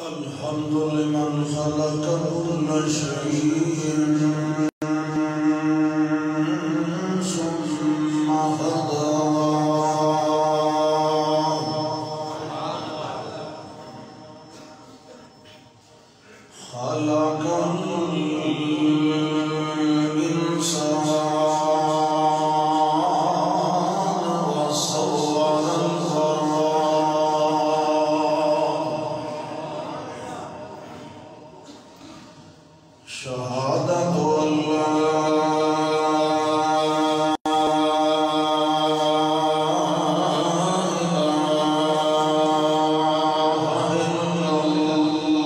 الحمد لمن خلق كل شيء ثم هداه خلق الإنسان وصور شهادة أن لا إله إلا الله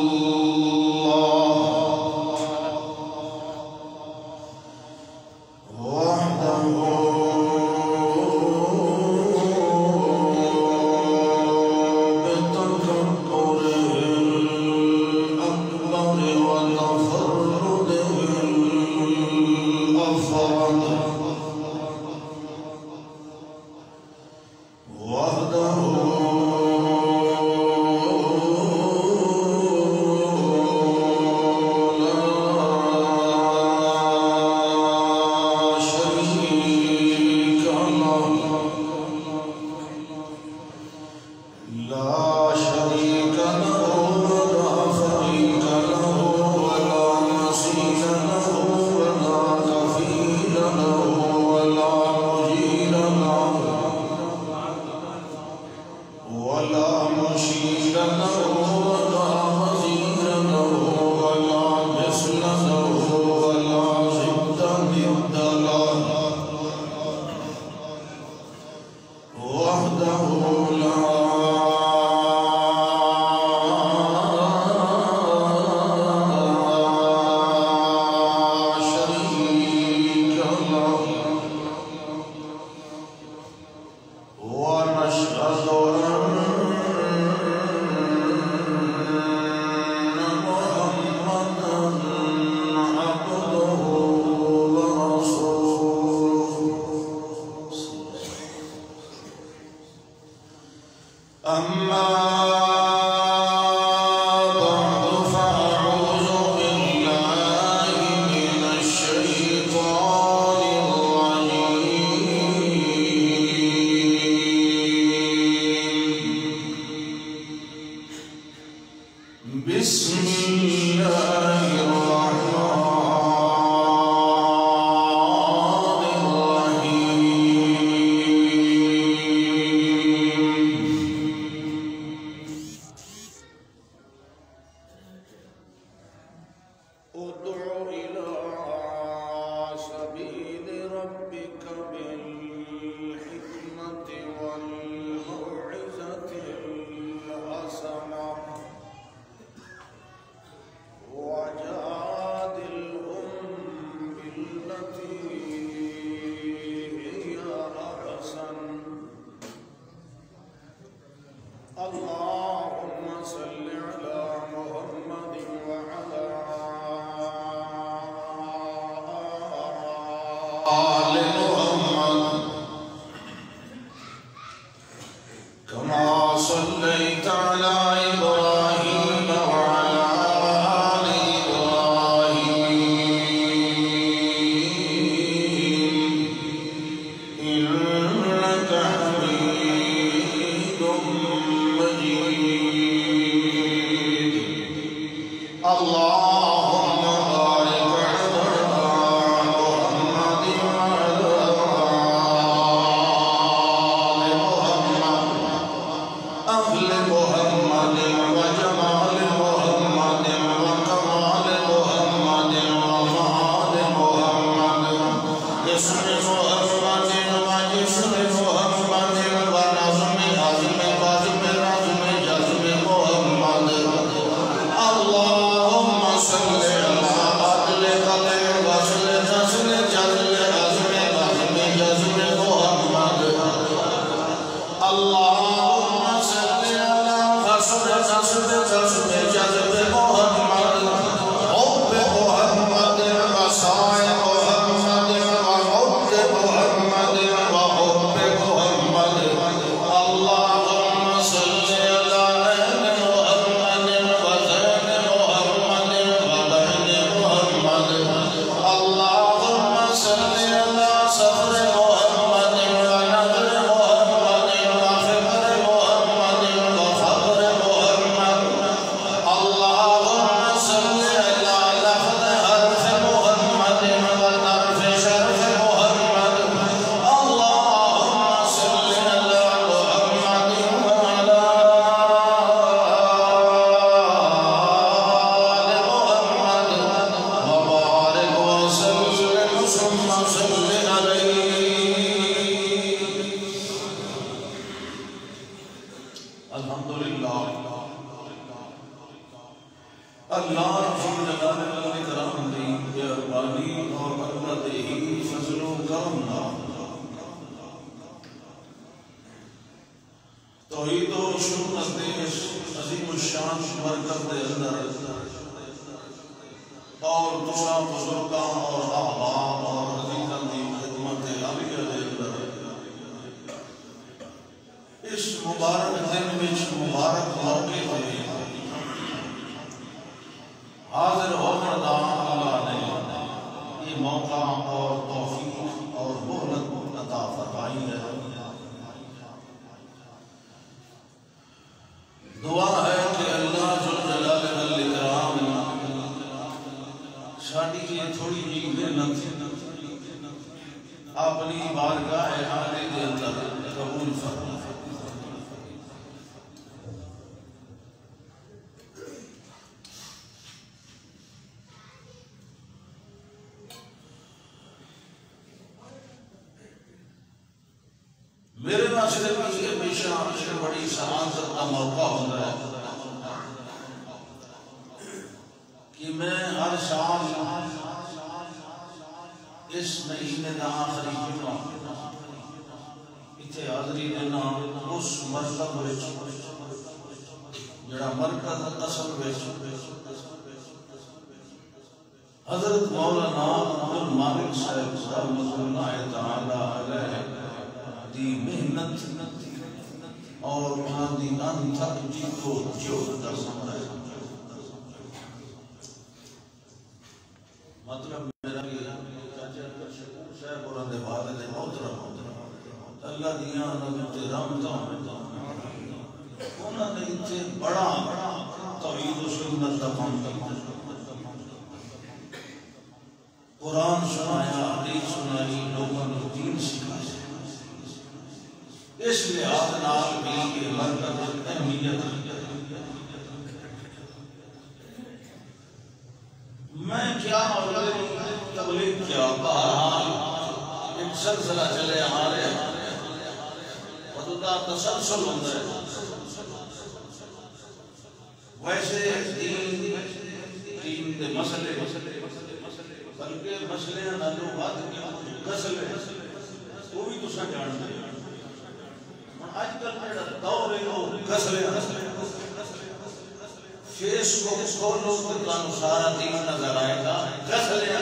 وحده بتكبره الأكبر وتفرده الأفرد وحده لا شريك له ولا شريك له ولا مثيل له ولا كفيل له ولا مجيل له ولا مشير له ولا وزير له ولا مثل له ولا ضد له وحده لا شريك له ونشهد أن محمدا عبده ورسوله أما بعد فأعوذ بالله من الشيطان الرجيم بسم الله الرحمن الرحيم ادع إلى سبيل ربك بالحكمة والموعظة الحسنة وجادلهم بالتي هي أحسن اللهم صل على محمد وعلى آل محمد كما صليت على إبراهيم وعلى آل إبراهيم إنك حميد مجيد اللهم بارك على محمد وعلى آل محمد أهل محمد وجمال محمد وكمال محمد وفعال محمد اسم محمد وجسم محمد ونظم عزم بزم رزم جزم محمد اللهم اللہ جل جلالہ کرام دی مہربانی اور اللہ دے ہی فضل و کرم نال توحید و سنت دے عظیم الشان مرکز دے اندر اور دوسرا بزرگاں اور احباب اور عزیزاں دی خدمت عالیہ دے اندر اس مبارک دن وچ مبارک موقع تے حاضر ہونے دا اللہ نے یہ موقع اور توفیق اور مہلت عطا فرمائی ہے۔ دعا ہے کہ اللہ جل جلالہ الاکرام شادی یہ تھوڑی جی محنت اپنی بارگاہ عالی کے اندر قبول فرمائے۔ میرے معاشرے میں یہ ہمیشہ بڑی سعادت کا موقع ہوتا ہے کہ میں ہر سال اس مہینے کا آخری جمعہ اتنے حاضری دینا اس مرکز جڑا مرکز اصل حضرت مولانا عبدالمالک صاحب رحمۃ اللہ تعالی علیہ دی محنت اور انہاں دی انتھک جیتو جو درسن ہے۔ مطلب میرا یہ شکور صاحب اور اندھے والد محترم اللہ دیاں نبی رحمتاں انہاں نے اتنے بڑا توحید و سنت کا کام قرآن سنایا، حدیث سنائی، لوگوں نے دین سکھایا۔ اس لحاظ نال بھی یہ مرکز اہمیت میں کیا تبلیغ کیا بہرحال ایک سلسلہ چلے ہمارے خدا تسلسل ہوتا ہے۔ ویسے دین کے مسئلے بلکہ مسئلے نالوات کے مسئلے وہ بھی تسا جانتے ہیں۔ آج کل میرا دور ہے وہ گسلے فیس بک کھولو تو تمہیں سارا دین نظر آئے گا۔ گسلے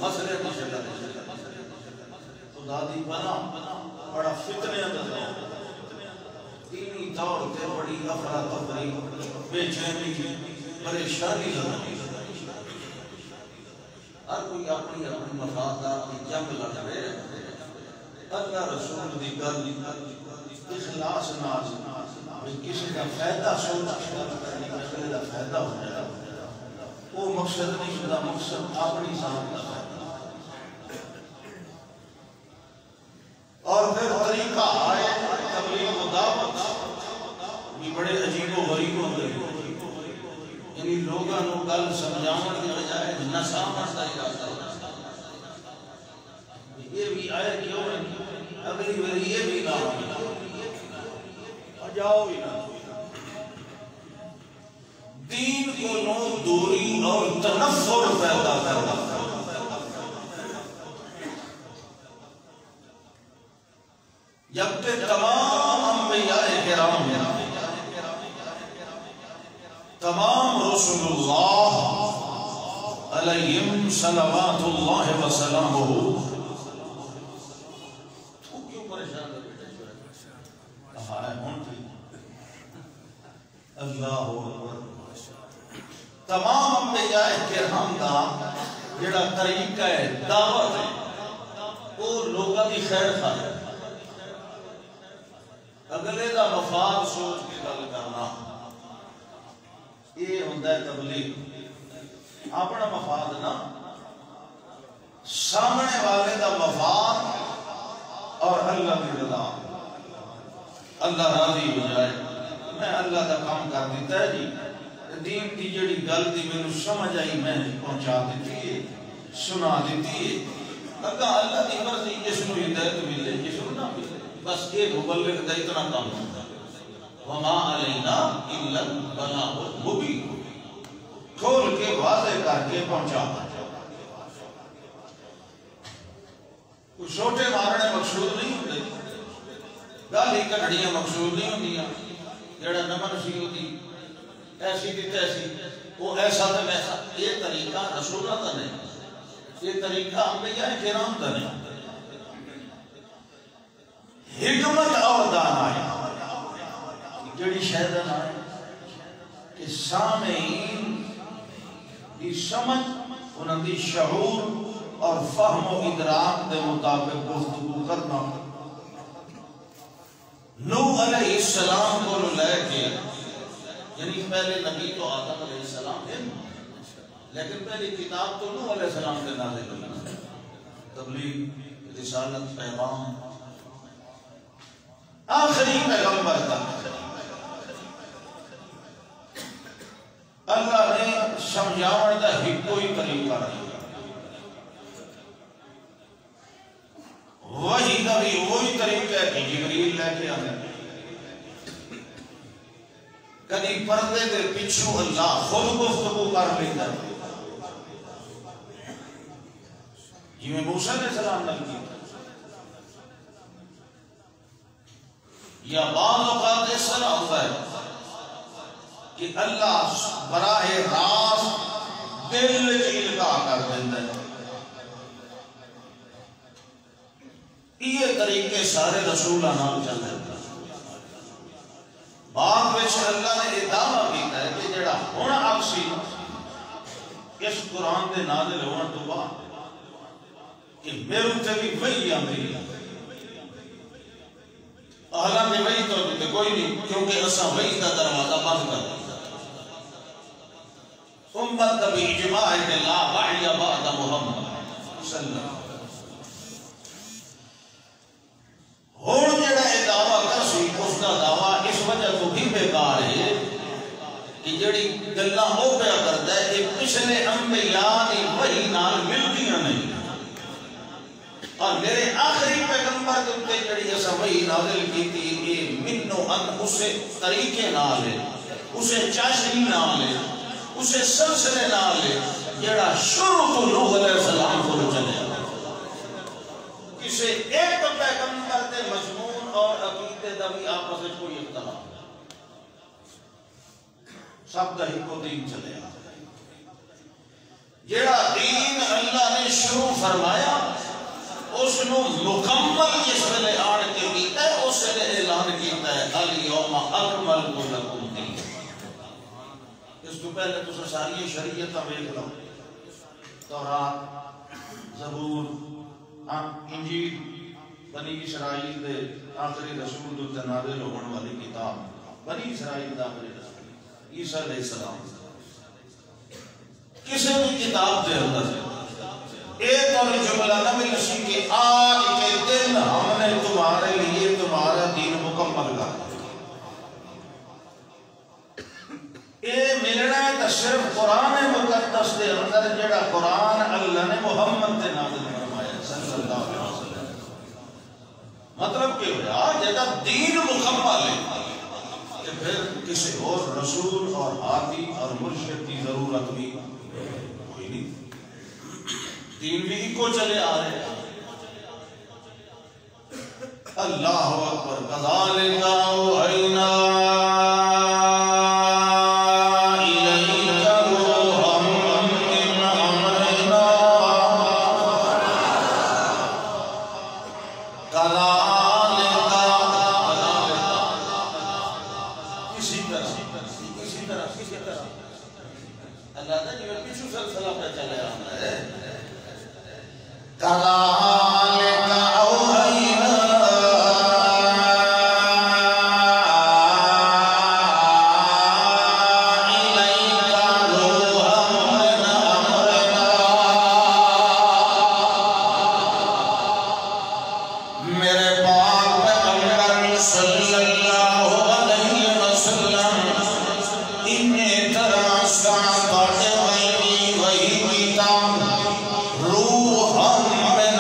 مسئلے خدا دی بنا بڑا فتنے اندر دینی دور تے بڑی افراتفری بے چینی پریشانی لگی۔ ہر کوئی اپنی اپنی مفادات کی جنگ لڑ رہے ہیں۔ اللہ رسول دی گل اخلاص ناز کسی کا فائدہ سوچ کسی کا فائدہ ہو جائے وہ مقصد نہیں شدہ، مقصد اپنی ذات کا ہے۔ اور پھر طریقہ آئے تبلیغ و دعوت بھی بڑے عجیب و غریب ہوتے ہیں، یعنی لوگوں کو گل سمجھانے کی بجائے نسامت کا ارادہ ہے۔ یہ بھی آئے کیوں ہے اگلی بار یہ بھی نہ جاؤ ہی نہ دین کو نو دوری اور تنفر پیدا کرنا۔ جبکہ تمام انبیاء کرام تمام رسول اللہ علیہم صلوات اللہ وسلامہ اللہ تمام انبیاء کرام دا جڑا طریقہ ہے دعوت ہے وہ لوگوں کی خیر خواہ ہے، اگلے دا مفاد سوچ کے گل کرنا، یہ ہوتا ہے تبلیغ۔ اپنا مفاد نہ، سامنے والے دا مفاد اور اللہ کی رضا، اللہ راضی ہو جائے۔ میں اللہ دا کام کر دیتا ہے جی، دین کی جڑی گل دی میں سمجھ آئی میں پہنچا دیتی ہے، سنا دیتی ہے۔ اگر اللہ دی مرضی جس کو ہدایت ملے جس کو نہ ملے، بس ایک مبلغ دا اتنا کام ہوتا ہے۔ وما علینا الا البلاغ المبین۔ واضح کر کے پہنچا. کوئی چھوٹے مارنے مقصود نہیں ہوتے، گل ہی کھڑیاں مقصود نہیں ہوندیاں. جڑا نمن سی ہوتی ایسی دی تیسی، وہ ایسا تے ویسا. یہ طریقہ رسولوں کا نہیں، یہ طریقہ انبیاء کرام کا نہیں. حکمت اور دانائی جڑی شہدن آئے کہ سامعین دی سمجھ، انہوں دی شعور اور فہم و ادراک دے مطابق گفتگو کرنا. نوح علیہ السلام کو لے کے، یعنی پہلے نبی تو آدم علیہ السلام تھے، لیکن پہلی کتاب تو نوح علیہ السلام کے نازل ہوئی. تبلیغ، رسالت، پیغام، آخری پیغمبر تک اللہ نے سمجھاؤں دا ہی کوئی طریقہ نہیں. وہی دا بھی وہی طریقہ ہے کہ جبریل لے کے آنے. کدی پردے دے پیچھو اللہ خود گفتگو کر لیتا ہے، جی میں موسیٰ علیہ السلام نے کی. یا بعض اوقات اس طرح ہوتا ہے کہ اللہ براہ راست دل القاء کر دیتا ہے. یہ طریقے سارے رسولوں نال چل رہے ہیں. بعد وچ اللہ نے یہ دعویٰ کیتا ہے کہ جڑا ہن اکسی اس قرآن دے نازل ہونے تو بعد کہ میرے تے بھی وحی آندی ہے. حالانکہ وحی تو کوئی نہیں، کیونکہ اساں وحی کا دروازہ بند کر دیا. امت بھی اجماع ہے کہ لا وحی بعد محمد صلی اللہ علیہ وسلم. ہون جڑا یہ دعویٰ کر سی، اس کا دعویٰ اس وجہ تو بھی بیکار ہے کہ جڑی گلاں ہو پیا کرتا ہے یہ پچھلے انبیاء دی وحی نال ملدیاں نہیں. اور میرے آخری پیغمبر کے جڑی اساں وحی نازل کیتی یہ منو ان اسے طریقے نال ہے، اسے چاشنی نال ہے، اسے سلسلے نال ہے جڑا شروع تو نوح علیہ السلام کو چلے. کسی ایک پیغمبر دے مضمون اور عقیدے دا بھی آپس میں کوئی اختلاف سب دا ہی کو دین چلے. جڑا دین اللہ نے شروع فرمایا اس نو مکمل جس ویلے آن کے کیتا ہے، اس نے اعلان کیتا ہے الیوم اکملت لکم دینکم. اس کو پہلے تو ساری شریعت ویکھ لو، تورات، زبور، انجیل، بنی اسرائیل دے آخری رسول دے نازل ہونے والی کتاب، بنی اسرائیل دا آخری رسول عیسیٰ علیہ السلام. کسی بھی کتاب دے اندر ایک اور جملہ نہ مل سی کہ آج کے دن ہم نے تمہارے لیے تمہارا دین مکمل کر دیا. یہ ملنا ہے تو صرف قرآن مقدس دے اندر جڑا قرآن اللہ نے محمد دے نازل فرمایا صلی اللہ علیہ وسلم. مطلب کہ ہوا جڑا دین مکمل ہے کہ پھر کسی اور رسول اور ہادی اور مرشد کی ضرورت بھی کوئی نہیں. دین بھی کو چلے آ رہے ہیں. اللہ اکبر. کذالک اوحینا الیک روحا من امرنا. کذالک کسی طرح اللہ نے جو پیچھو سلسلہ پہ چلے آ رہا ہے. کذالک اوحینا الیک روحا من امرنا. میرے پاک پیغمبر صلی اللہ علیہ وسلم انہیں طرح ساتھ وہی کتاب روحا من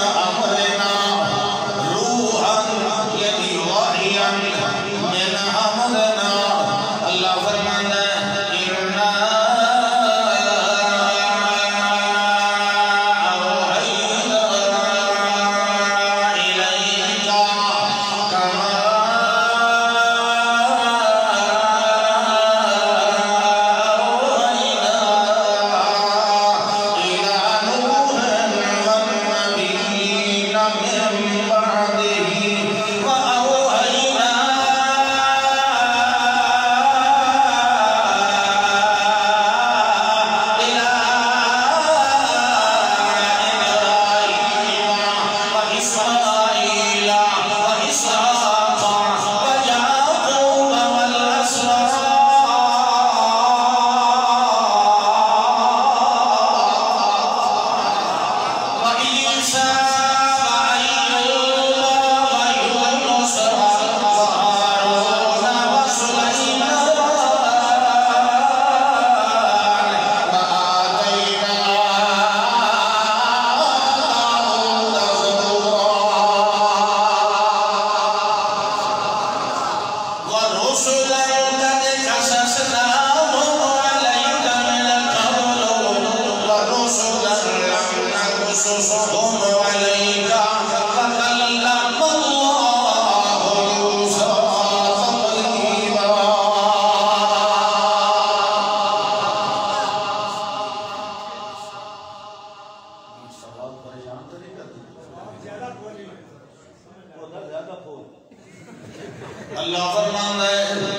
اللہ فرماتا ہے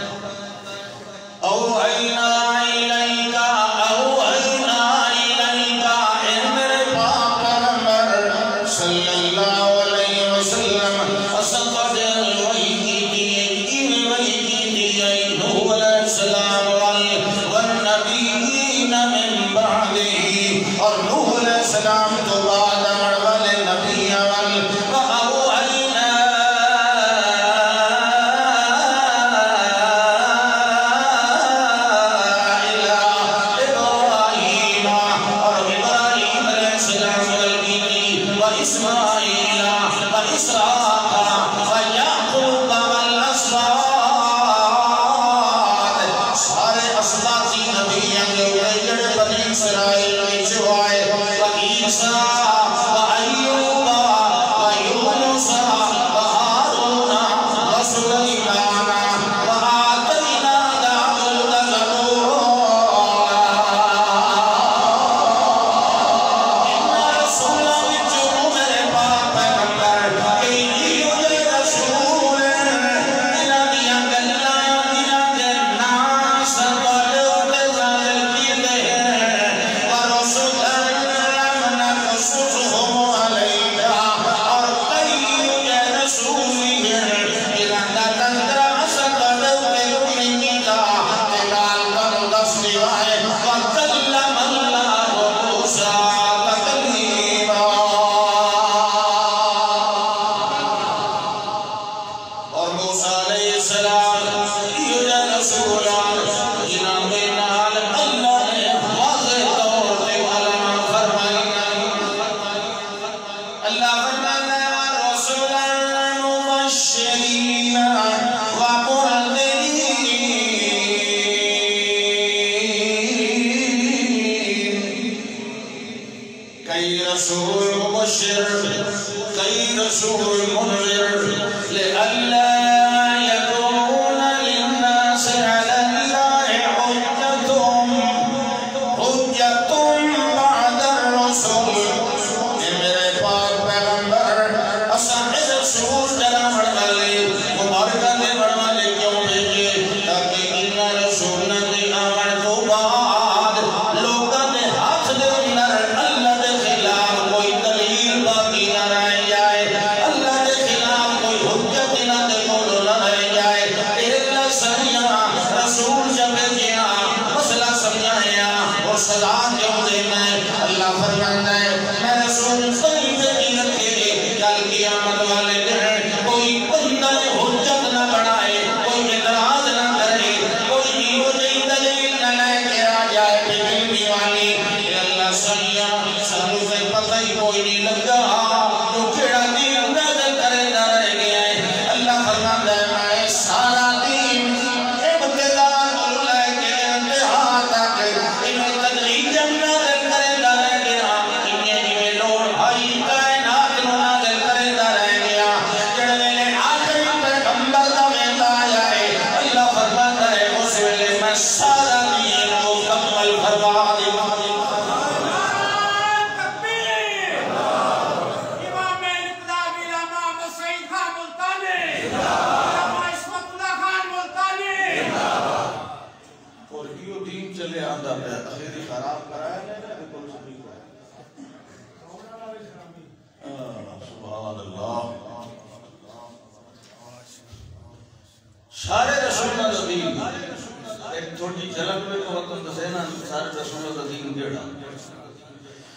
اوحینا الیکا اوحینا الیکا اے میرے پاک پیغمبر صلی اللہ علیہ وسلم اسقط الوحی کی وحی کی نوح علیہ السلام والنبیین من بعدہ اور نوح علیہ السلام تو بعد والے نبی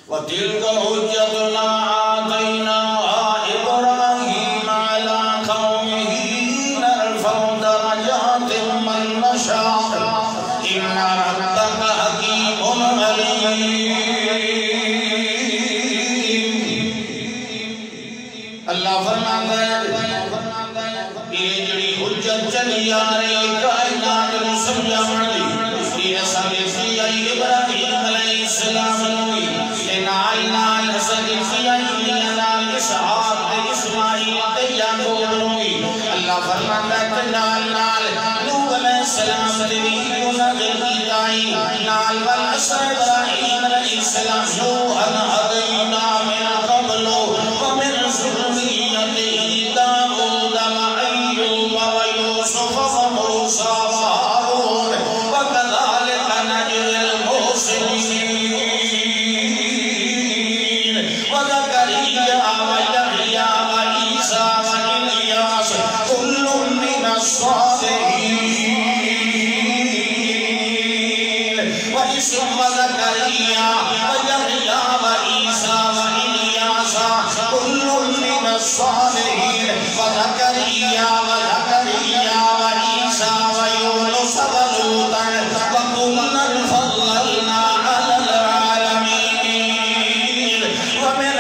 وَتِلْكَ حُجَّتُنَا آتَيْنَاهَا إِبْرَاهِيمَ عَلَى قَوْمِهِ نَرْفَعُ دَرَجَاتٍ مَّن نَّشَاءُ إِنَّ رَبَّكَ حَكِيمٌ عَلِيمٌ اللہ فرماتا ہے یہ جڑی حجت چلی آ رہی کائنات نو سمجھاون دی یہ سارے ابراہیم علیہ السلام نوی نال نال حسن نال اسحاق اسماعیل یعقوب نوی اللہ فرماتا ہے نال نال نوح علیہ السلام دی نازل کیتا نال والعصر ابراہیم علیہ السلام نوحا ہدینا من قبل ومن ذریته داؤد وأيوب ويوسف ثم زكريا ويحيى وعيسى وإلياس كل من الصالحين وزكريا وعيسى ويونس ولوطا وكلا فضلنا على العالمين ومن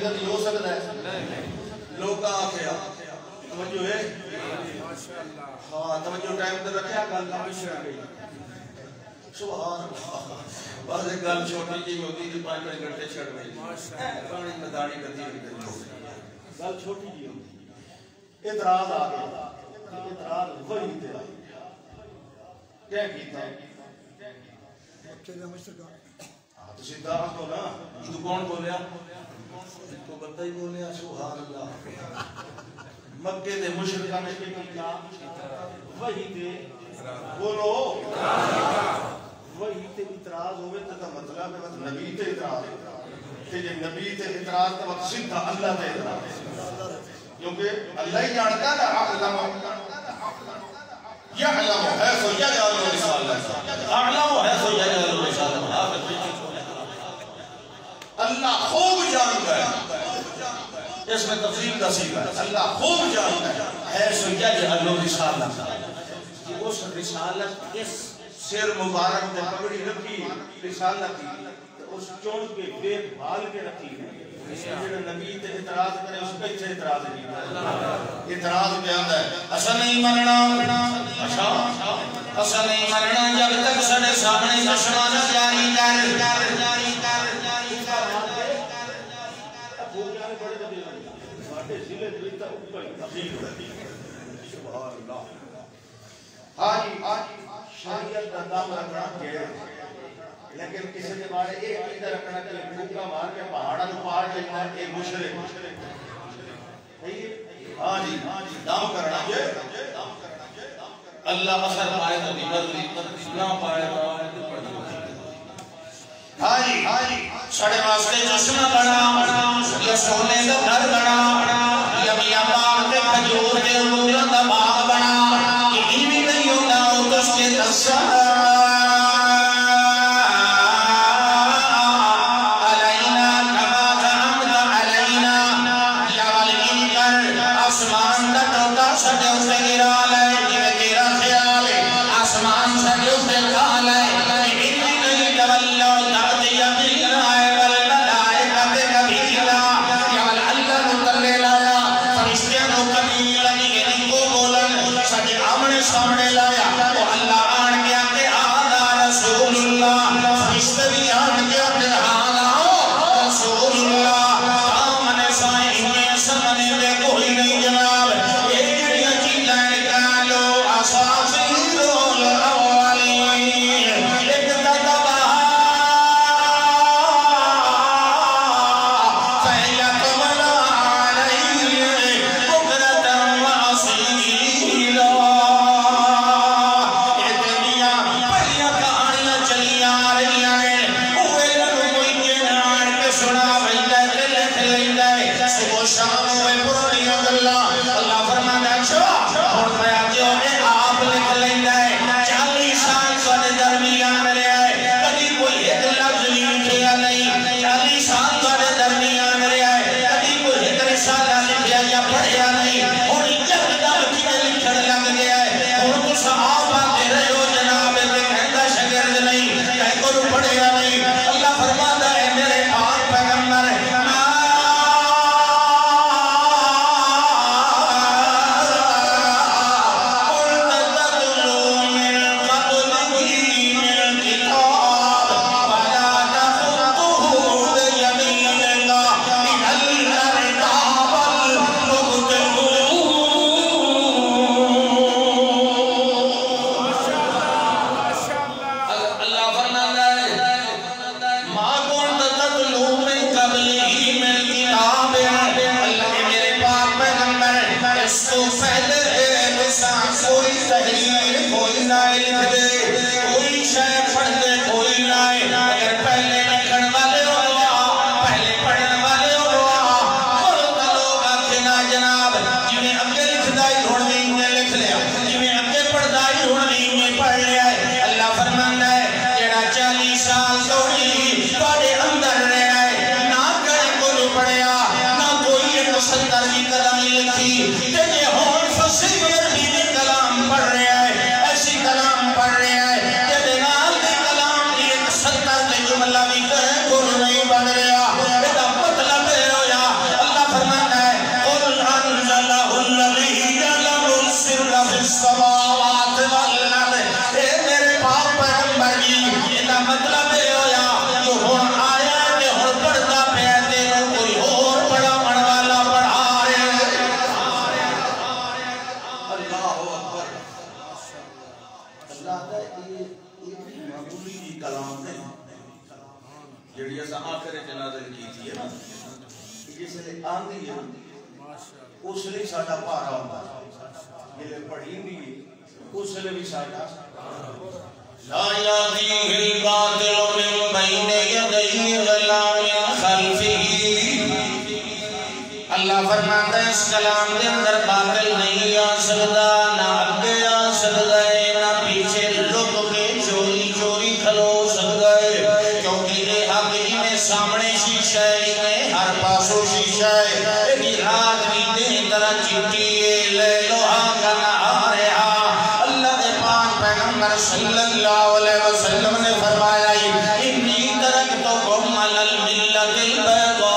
کبھی ہو سکتا ہے لوگ آخیا توجہ ہے ہاں توجہ ٹائم تے رکھیا گل سبحان اللہ بس ایک گل چھوٹی جی ہوتی تھی 5 گھنٹے چھڑ گئی پانی میں داڑھی کرتی ہوئی گل چھوٹی جی ہوتی اعتراض آ گیا اعتراض وہی تے کیا کیتا ہاں تو سیدھا آخو نا تو کون بولیا تو بندہ ہی بولیا سبحان اللہ مکے دے مشرکاں نے کیا وہی تے بولو وہی تے اعتراض ہوئے تو مطلب ہے نبی تے اعتراض تے جے نبی تے اعتراض تو سیدھا اللہ تے اعتراض کیونکہ اللہ ہی جانتا نا اعلم يعلم حيث يجعل رسالته اعلم حيث يجعل رسالته اللہ خوب جانتا ہے اس میں تفصیل کا سیکھا ہے اللہ خوب جانتا ہے حیث یجعل رسالته کہ اس رسالت اس سر مبارک نے پگڑی رکھی رسالت کی اس چون کے بے بھال کے رکھی ہے جڑا نبی تے اعتراض کرے اس پہ اعتراض نہیں اعتراض کیا ہے اصل نہیں مننا اچھا اصل نہیں مننا جب تک سارے سامنے دشمن جاری کر وہ کیا بڑے بڑے بڑے ضلع دیتا اوپر سبحان اللہ آج شریعت کا دام رکھنا ہے لیکن کسی کے بارے ایک عقیدہ رکھنا کہ بھوکا مار کے پہاڑا جو پار جائنا ہے ایک مشرک ہاں جی دام کرنا ہے اللہ اثر پائے تو بدلی نہ پائے تو ہاں جی ساڑھے واسطے چشمہ بنا یا سونے کا گھر بنا یا میاں باغ کے کھجور کے انگوروں کا باغ بنا یہ بھی نہیں ہوتا ہو تو اس کے دسا اس لیے ساڈا پارا ہوتا یہ پڑھی نہیں اس لیے بھی ساڈا لا يأتيه الباطل من بين يديه ولا من خلفه اللہ فرماتا ہے اس کلام کے اندر باطل نہیں آ سکتا نہ آگے آ سکتا ہے نہ پیچھے لک کے چوری چوری کھلو سکتا ہے کیونکہ یہ حق جی میں سامنے شیشہ ہے ہر پاسوں شیشہ ہے یہ رات بھی دن طرح چٹی ہے لے لوہا کا نہار ہے اللہ کے پاک پیغمبر صلی اللہ علیہ وسلم نے فرمایا انی ترکتکم علی الملت البیضاء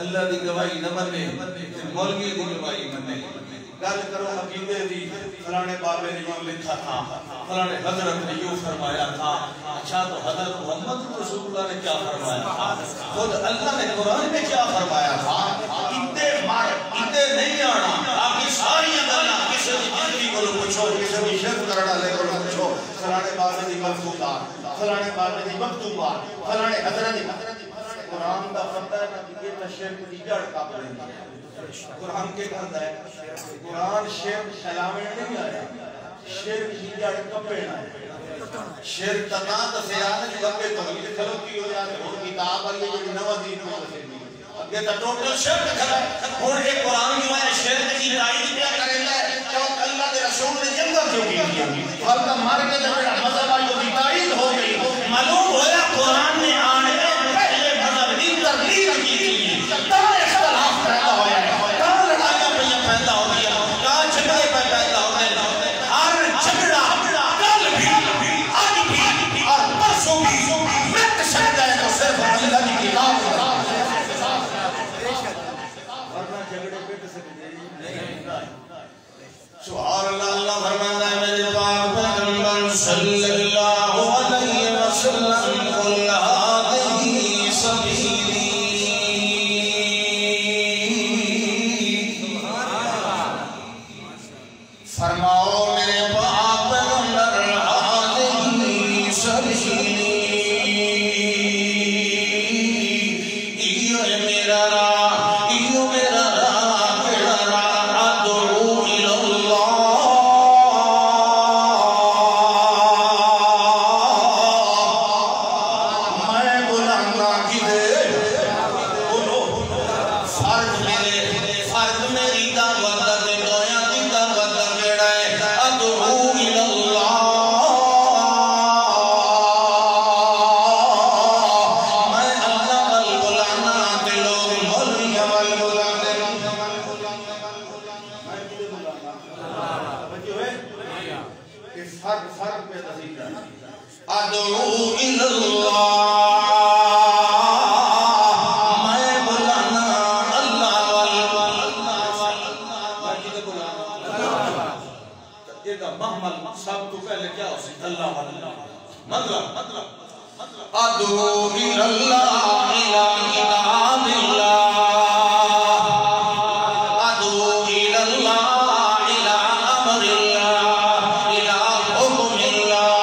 اللہ دی گواہی نہ منے مولوی دی گواہی منے گل کرو عقیدے دی فلانے بابے نے یوں لکھا تھا فلانے حضرت نے یوں فرمایا تھا اچھا تو حضرت محمد رسول اللہ نے کیا فرمایا تھا خود اللہ نے قرآن میں کیا فرمایا تھا اتنے نہیں آنا باقی ساری گلاں کسی دی زندگی کو پوچھو کسی دی شرک کرنے والے کو پوچھو فلانے بابے دی مکتوبات فلانے بابے دی مکتوبات فلانے حضرت دی قرآن دا پتہ ہے کہ یہ شرک دی جڑ کب رہی ہے قرآن کے کہتا ہے قرآن شرک کلامے نہیں آیا شرک دی جڑ کبے نہ شرک تنا دسیا نہیں کبے تو یہ چلو کی ہو جائے اور کتاب والی جو نواں دین میں دسے یہ تو ٹوٹل شرک کھڑا اور یہ قرآن جو ہے شرک کی تائید کیا کرتا ہے کہ اللہ کے رسول نے جنگل کیوں کی فرق مار کے جو مذہب آئی کی تائید ہو گئی معلوم ہوا قرآن نے آنے ترلیل کی تھی فرد میری دعوت دے دویاں دی دعوت کیڑا ہے ادعو الاللہ میں اللہ وال بلانا تے لوگ مولیاں وال بلانے میں کدے بلانا بچے ہوئے کہ فرق پہ تصدیق ہے ادعو الاللہ سب تو پہلے کیا ہو سکتا اللہ مطلب ادعو الاللہ الہ کتاب اللہ ادعو الاللہ الہ امر اللہ الہ حکم اللہ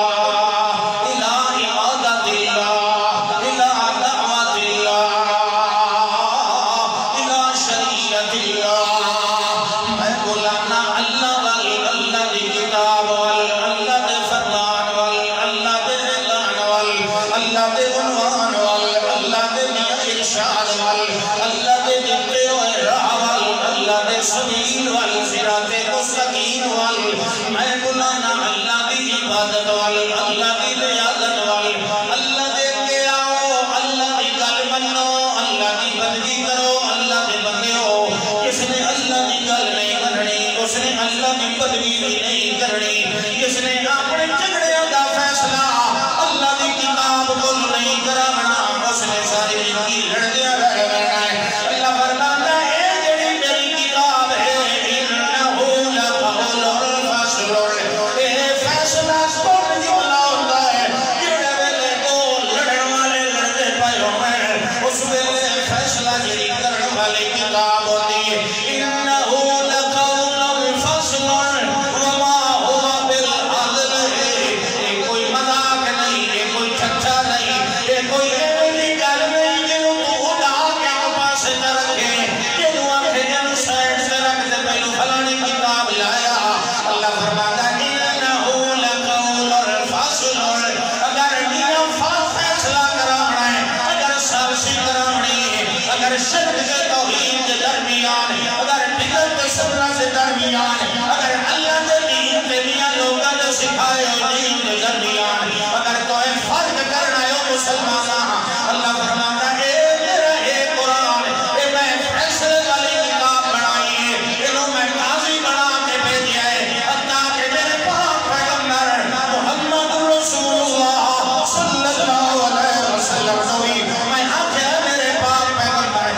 الہ عبادت اللہ الہ دعوت اللہ الہ شریعت اللہ میں بلانا اللہ اللہ دی کتاب اللہ دے فرمان اللہ دے اعلان اللہ دے عنوان اللہ دے ارشاد اللہ دے دکھے ہوئے راہ اللہ دے سبیل صراط مستقیم میں بلانا اللہ دی عبادت اللہ دی ریاضت اللہ دے کے آؤ اللہ دی گل منو اللہ دی بندگی کرو اللہ دے بندے ہو کس نے اللہ دی گل نہیں مننی اس نے اللہ دی بندگی نہیں کرنی کس نے اپنے جھگڑے دا فیصلہ اللہ دی کتاب کو نہیں کرانا اس نے ساری زندگی لڑدیا رہنا ہے اللہ فرماتا ہے اے جڑی میری کتاب ہے انہو لقول الفصل اے فیصلہ کون جولا ہوتا ہے جڑے ویلے کو لڑن والے لڑتے پائے ہوئے اس ویلے فیصلہ جڑی کرن والی کتاب ہوتی ہے انہو لقول الفصل شرک کے توحید کے درمیان اگر بدعت کے سبرہ سے درمیان اگر اللہ کے دین کے میاں لوگوں نے سکھائے دین کے درمیان اگر کوئی فرق کرنا ہے مسلمانہ اللہ فرماتا ہے اے میرا اے قرآن اے میں فیصلے والی کتاب بنائی ہے انہوں میں قاضی بنا کے بھیجیا ہے حتیٰ کہ میرے پاک پیغمبر محمد رسول اللہ صلی اللہ علیہ وسلم نوی میں آنکھیں میرے پاک پیغمبر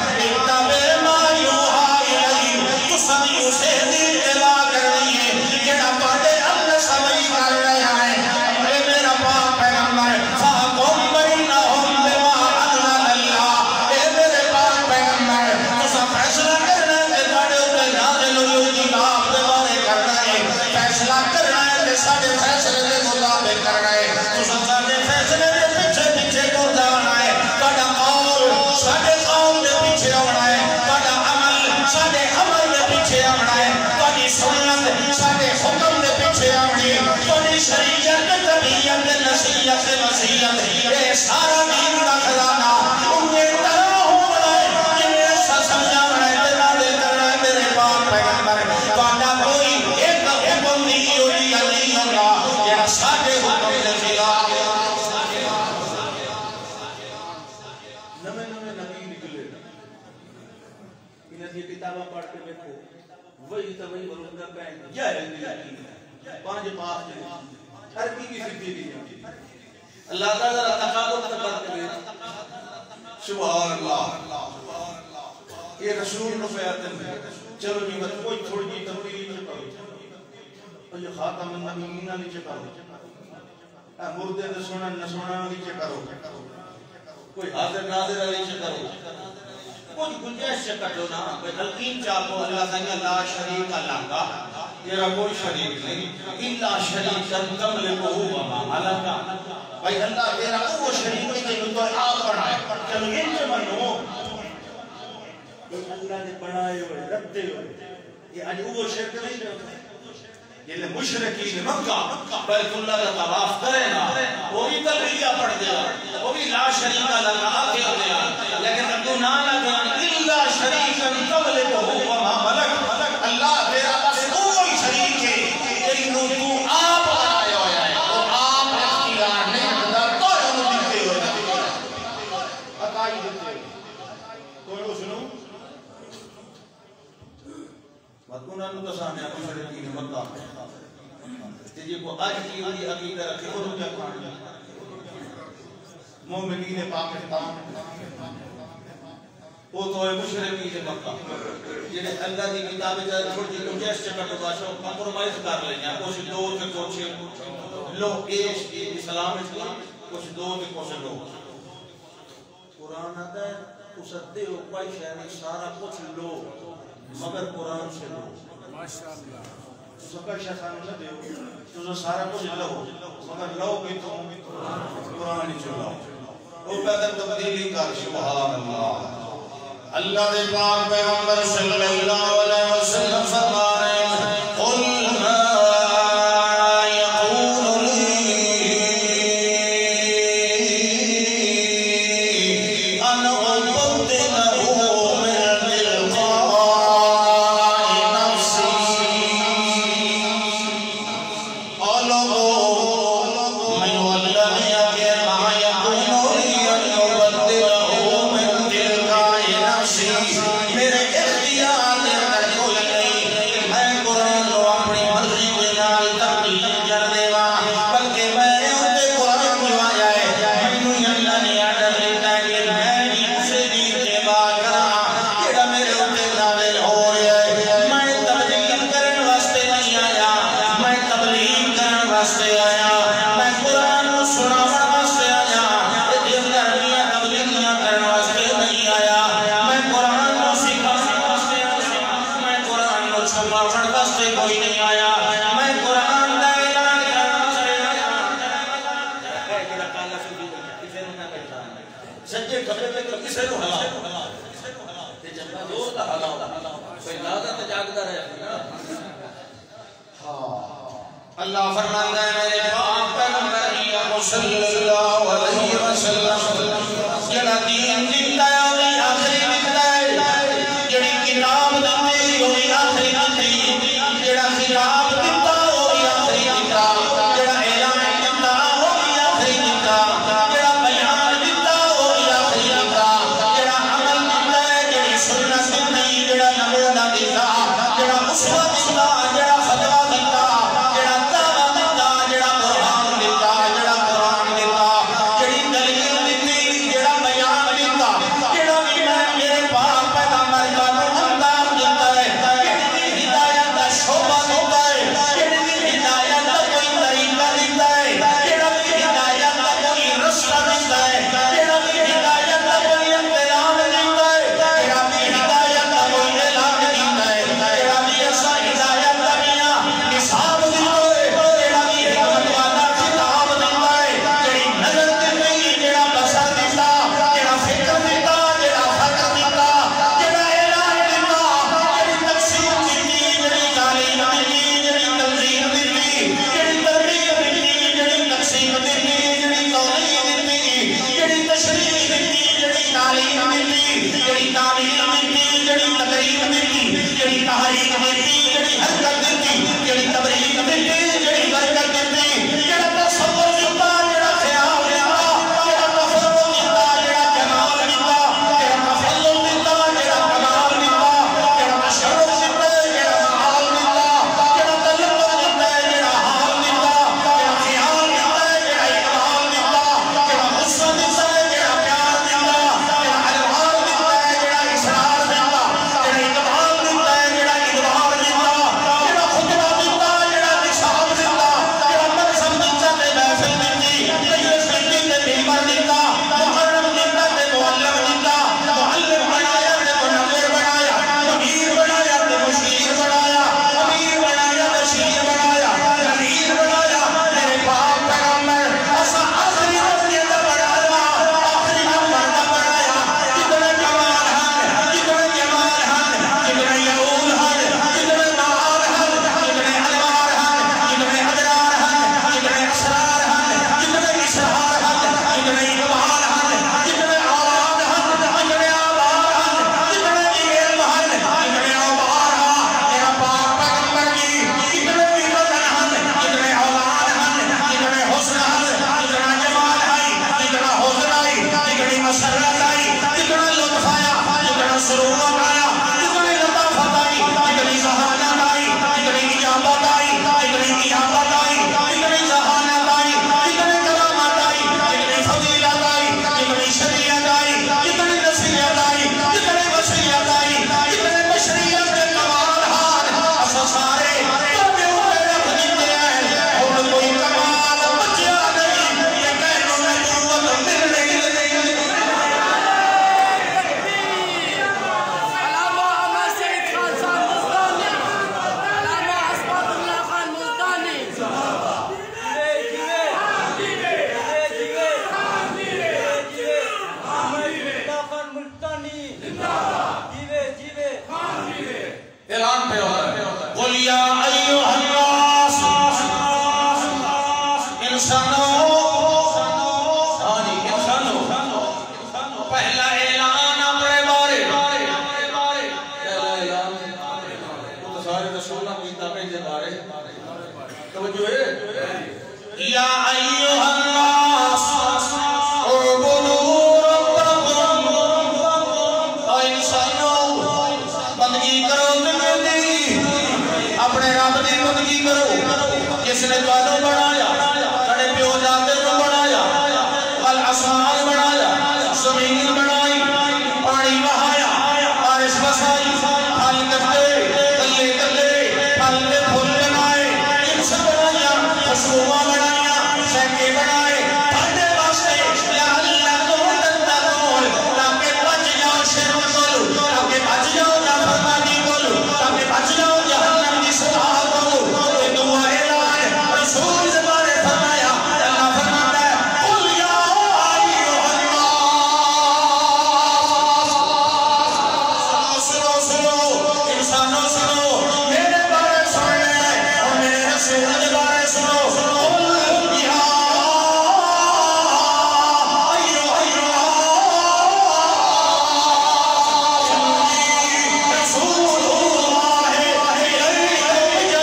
سارا دین کا خزانہ انہیں طرح ہو رہا ہے جنہیں ایسا سمجھا رہا ہے تیرا دے کر رہا ہے میرے پاک پیغمبر وعدہ کوئی ایک حکم نہیں ہوئی یا نہیں ہوگا یہ ساڑھے حکم نے خلاف نمے نبی نکلے انہیں یہ کتابہ پڑھ کے دیکھو وہی تو وہی بلندہ پہن یہ ہے پانچ پاس کے ہر کی سدھی دی اللہ تعالیٰ تقابل تبرک لے سبحان اللہ یہ رسول نفیاتن ہے چلو جی بس کوئی تھوڑی جی تبدیلی چکاو اور یہ خاتم النبیین علی چکاو مردے دے سنن نسونا علی چکاو کوئی حاضر ناظر علی چکاو کوئی گنجائش چکاو نا تلقین چاہو اللہ تعالیٰ لا شریک اللہ کا تیرا کوئی شریک نہیں اللہ شریک تم لکو وما علاقہ بھائی اللہ تیرا وہ شریک نہیں کہ تو آپ بنائے چلو ان سے منو یہ اللہ نے بنائے ہوئے رکھتے ہوئے یہ آج وہ شرک نہیں ہوتا یہ مشرکین مکہ بیت اللہ کا طواف کرے نا وہ بھی تلبیہ پڑھ دیا وہ بھی لا شریک اللہ آگے ہو گیا لیکن تو نہ لگا اللہ شریک انہوں نے تسانے مشرقین مکہ تے جے کو اج کی ہوئی عقیدہ رکھے انہوں کیا کھانا مومنین پاکستان وہ تو ہے مشرقین مکہ جنہیں اللہ دی کتاب چھوڑ دی تو کیس چکر تو باشو کمپرومائز کر لیں گے کچھ دو تے کچھ لو ایش اسلام کچھ دو تے کچھ لو قرآن آتا ہے اس ادھے ہو کوئی شہری سارا کچھ لو مگر قرآن سے لو ماشاءاللہ سکر شیطان نہ دیو تو سارا کچھ لو مگر لو بھی تو قرآن ہی چلاؤ وہ پیدا تبدیلی کر سبحان اللہ اللہ دے پاک پیغمبر صلی اللہ علیہ وسلم فرما رہے ہیں قل ما یقول لی ان ابدلہ من تلقاء نفسی قالوا من والذی اکر ما یقول لی ان ابدلہ من تلقاء نفسی میرے اختیار دے اندر کوئی نہیں میں قرآن کو اپنی مرضی کے نال تبدیل کر دے گا بلکہ میں اندے قرآن جو آیا ہے میں اللہ نے آڈر دیتا ہے کہ میں بھی اسے بھی اتباع کرا جڑا میرے اندے نازل ہو رہا ہے میں تبلیغ کرن واسطے نہیں آیا میں تبلیغ کرن واسطے آیا میں قرآن کو سناون واسطے آیا یہ اندر میاں تبلیغیاں کرن واسطے نہیں آیا میں قرآن کو سکھاون واسطے آیا میں قرآن کو چھپاون واسطے کوئی نہیں آیا میں قرآن دا اعلان کرن واسطے آیا جڑا کالا سودی کسے نوں نہ پہچان سچے کھبے تے کسے نوں ہلا تے جنگا زور دا ہلا کوئی لادا تے جاگدا رہیا نا ہاں اللہ فرماندا ہے میرے پاک پیغمبر صلی اللہ علیہ وسلم جڑا دین دیتا ہے وہی آخری دیتا ہے جڑی کتاب دیتی وہی آخری دیتی جڑا خطاب دیتا وہی آخری دیتا جڑا اعلان دیتا وہی آخری دیتا جڑا بیان دیتا وہی آخری دیتا جڑا عمل دیتا ہے جڑی سنت دیتی جڑا نمونہ دیتا جڑا اسوہ دیتا جڑا فتویٰ دیتا جڑا دعویٰ دیتا جڑا قرآن دیتا جڑا قرآن دیتا جڑی دلیل دیتی جڑا بیان دیتا جڑا بھی میں میرے پاک پیغمبر کا انداز دیتا ہے جڑی ہدایت کا شعبہ دیتا ہے جڑی ہدایت کا کوئی طریقہ دیتا ہے جڑا بھی ہدایت کا کوئی رستہ دیتا ہے جڑا بھی ہدایت کا کوئی انتظام دیتا ہے جڑا بھی ہدایت کا کوئی اعلان دیتا ہے جڑا بھی ایسا ہدایت کا میاں نصاب دیتا ہے جڑا بھی حکمت والا خطاب دیتا ہے جڑی نظر دیتی جڑا بصر دیتا جڑا فکر دیتا جڑا فکر دیتا جڑا اعلان دیتا جڑی تقسیم دیتی جڑی تعلیم دیتی جڑی تنظیم دیتی جڑی تربیت دیتی جڑی تقسیم دیتی جڑی توضیح دیتی جڑی تشریح دیتی جڑی تعلیم دیتی جڑی تعلیم دیتی جڑی تقریر دیتی جڑی تحریک دیتی جڑی حرکت دیتی جڑی تبریک دیتی جڑی برکت دیتی جڑا تصور دیتا جڑا خیال دیتا جڑا تفضل دیتا جڑا جمال دیتا جڑا تفضل دیتا جڑا کمال دیتا جڑا تشرف دیتا جڑا محال دیتا جڑا تلقب دیتا جڑا حال دیتا جڑا خیال دیتا جڑا اقبال دیتا جڑا غصہ دیتا جڑا پیار دیتا جڑا الوار دیتا جڑا اسرار دیتا جڑا اقبال دیتا جڑا ادوار دیتا اعلان پہ ہوتا ہے قل یا ایھا الناس انسانوں پہلا اعلان اپنے بارے تو سارے رسولوں کی تابع کے بارے توجہ ہے یا ایھا الناس اعبدوا ربکم اے انسانوں بندگی کرو اپنے رب کی بندگی کرو جس نے تانوں بنایا تڑے پیو دادے نوں بنایا والاسمان بنایا زمین بنائی پانی بہایا بارش برسائی پھل کٹے کلے کلے پھل دے پھول بنائے انس بنایا خوشبواں بنایا سینکے بنائے پھڑنے واسطے یا اللہ کو تتقون تاکہ بچ جاؤ شرک کولو تاکہ بچ جاؤ نافرمانی کولو تاکہ بچ جاؤ جہنم کی سزا کولو یہ دعا اعلان رسول زبان فرمایا اللہ فرماتا ہے قل یا ایھا الناس سنو انسانوں سنو میرے بارے سن لے اور میرے رسول کے بارے سنو قل یا ایھا رسول اللہ الیکم جمیعا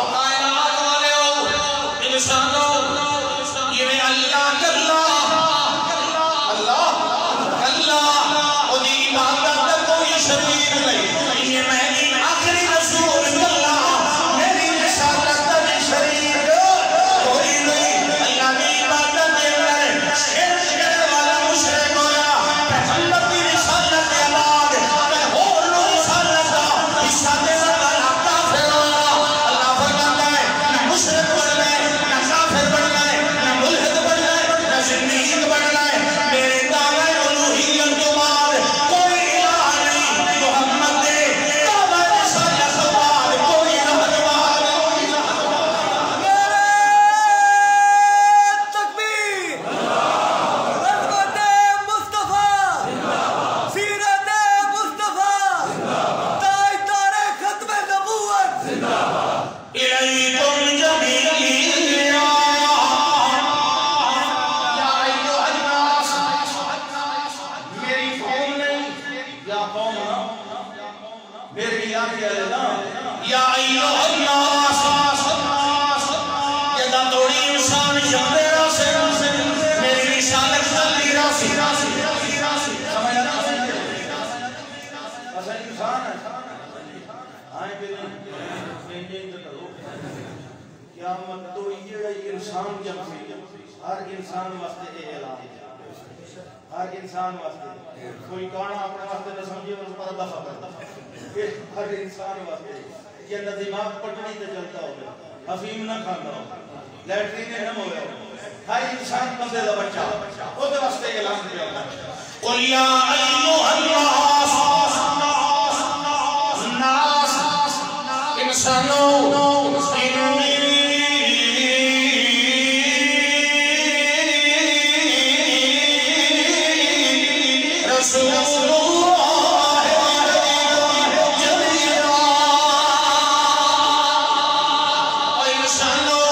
کائنات والے انسانوں یہ اللہ دی عبادت کا کوئی شریک نہیں یہ میں آخری رسول اللہ میری رسالت کا شریک کوئی نہیں اللہ کی عبادت کے اندر شرک کرنے والا مشرک ہویا پیغمبر کی رسالت کے بعد اور لوگ رسالت کا حصہ دینے والا کافر ہویا اللہ فرماتا ہے نہ مشرک بن گئے نہ کافر بن گئے نہ ملحد بن گئے نہ زندگی بن گئے میرے دعوی الوہیت کے بعد کوئی الہ نہیں محمد دے دعوی رسالت کے بعد کوئی رہنما نہیں تکبیر عظمت مصطفیٰ سیرت مصطفیٰ تاجدار ختم نبوت الیکم جمیعا یا ایھا الناس میری قوم نہیں یا قوم نا میرے علاقے والے نا یا ایھا الناس یہ دا توڑی انسان شبدے راسے میری رسالت تلی راسے سمجھ آنا اصل انسان ہے آئیں کہ نہیں قیامت تو یہ انسان جب سے ہر انسان واسطے اعلان ہر انسان واسطے کوئی کانا اپنے واسطے نہ سمجھے اور پر دفع کرتا ہر انسان واسطے یہ نہ دماغ پٹنی تے چلتا ہوگا افیم نہ کھانا ہوگا لیٹرین نہ ہوگا ہر انسان بندے دا بچہ وہ دے واسطے اعلان کیا قل یا ایھا الناس انسانوں رسول اللہ الیکم جمیعا اے انسانوں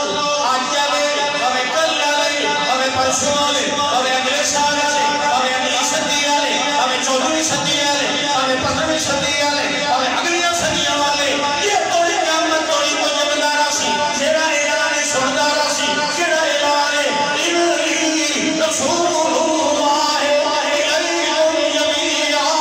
آج والے ہمیں کل والے ہمیں پرسوں والے ہمیں اگلے سال والے ہمیں اگلی صدی والے ہمیں 14ویں صدی والے ہمیں 15ویں صدی والے ہمیں اگلی صدیاں والے یہ توڑی قیامت توڑی کو جبدارا سی جیڑا اعلان سندارا سی جیڑا اعلان رسول اللہ الیکم جمیعا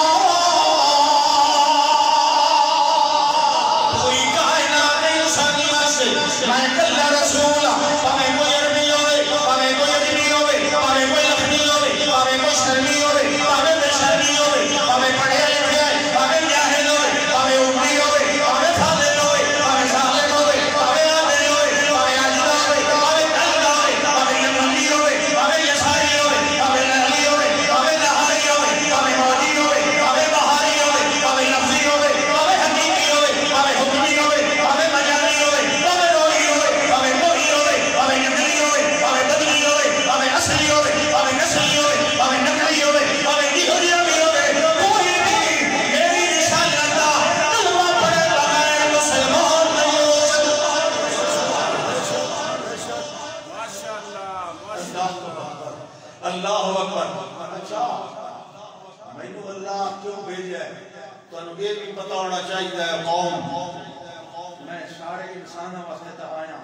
کیوں بھیجا ہے تو یہ بھی پتہ ہونا چاہیے قوم میں سارے انسانوں واسطے تو آیا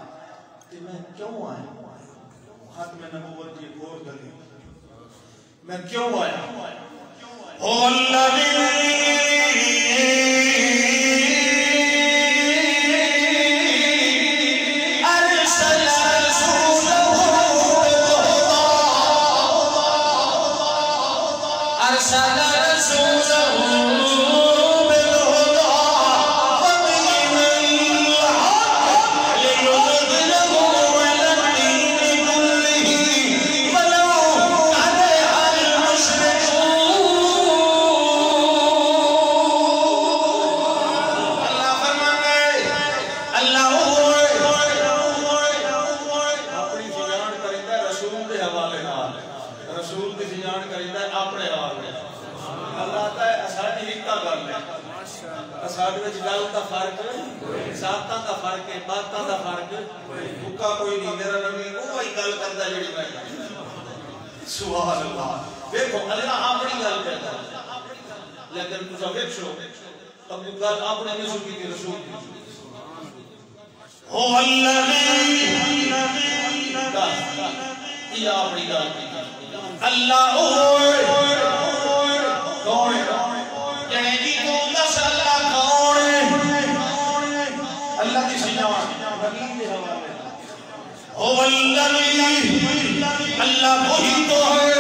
کہ میں کیوں آیا ختم نبوت کی غور کری میں کیوں آیا سبحان اللہ دیکھو اللہ اپنی گل کرتا ہے لیکن تسا ویکھو اپنی گل اپنے نہیں سنی تھی رسول کی هو الذی یہ اپنی گل کی اللہ کون ہے کہیں گی تو دس اللہ کون ہے اللہ کی سجان نبی کے حوالے هو الذی اللہ وہی تو ہے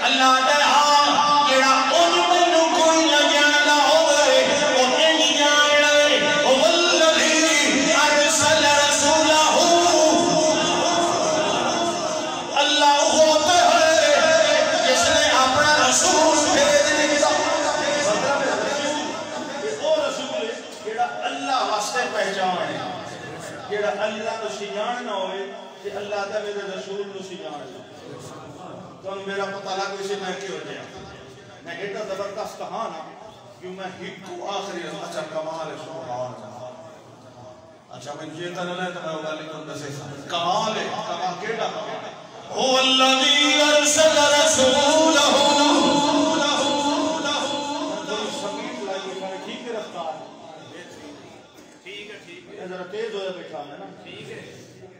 اللہ تعالی جڑا ان میں کوئی نہ جاندا ہوے او نہیں جاندا او الذی ارسل رسولہ اللہ وہ تو ہے جس نے اپنا رسول بھیج دیا وہ رسول جڑا اللہ واسطے پہچان ہے جڑا اللہ کو سجان نہ ہوئے کہ اللہ دا میرے رسول کو سجان ہے تو میرا پتہ لگا اسے میں کیوں جایا میں ایڈا زبردست کہانا کیوں میں ہکو آخری اچھا کمال ہے سبحان اللہ اچھا میں جیتا نہ لے تو میں ہوگا لکھن دسے کمال ہے کمال کیڑا کمال ہے هو الذی ارسل رسولہ ٹھیک ہے رفتار ٹھیک ہے ذرا تیز ہویا بیٹھا ہے نا ٹھیک ہے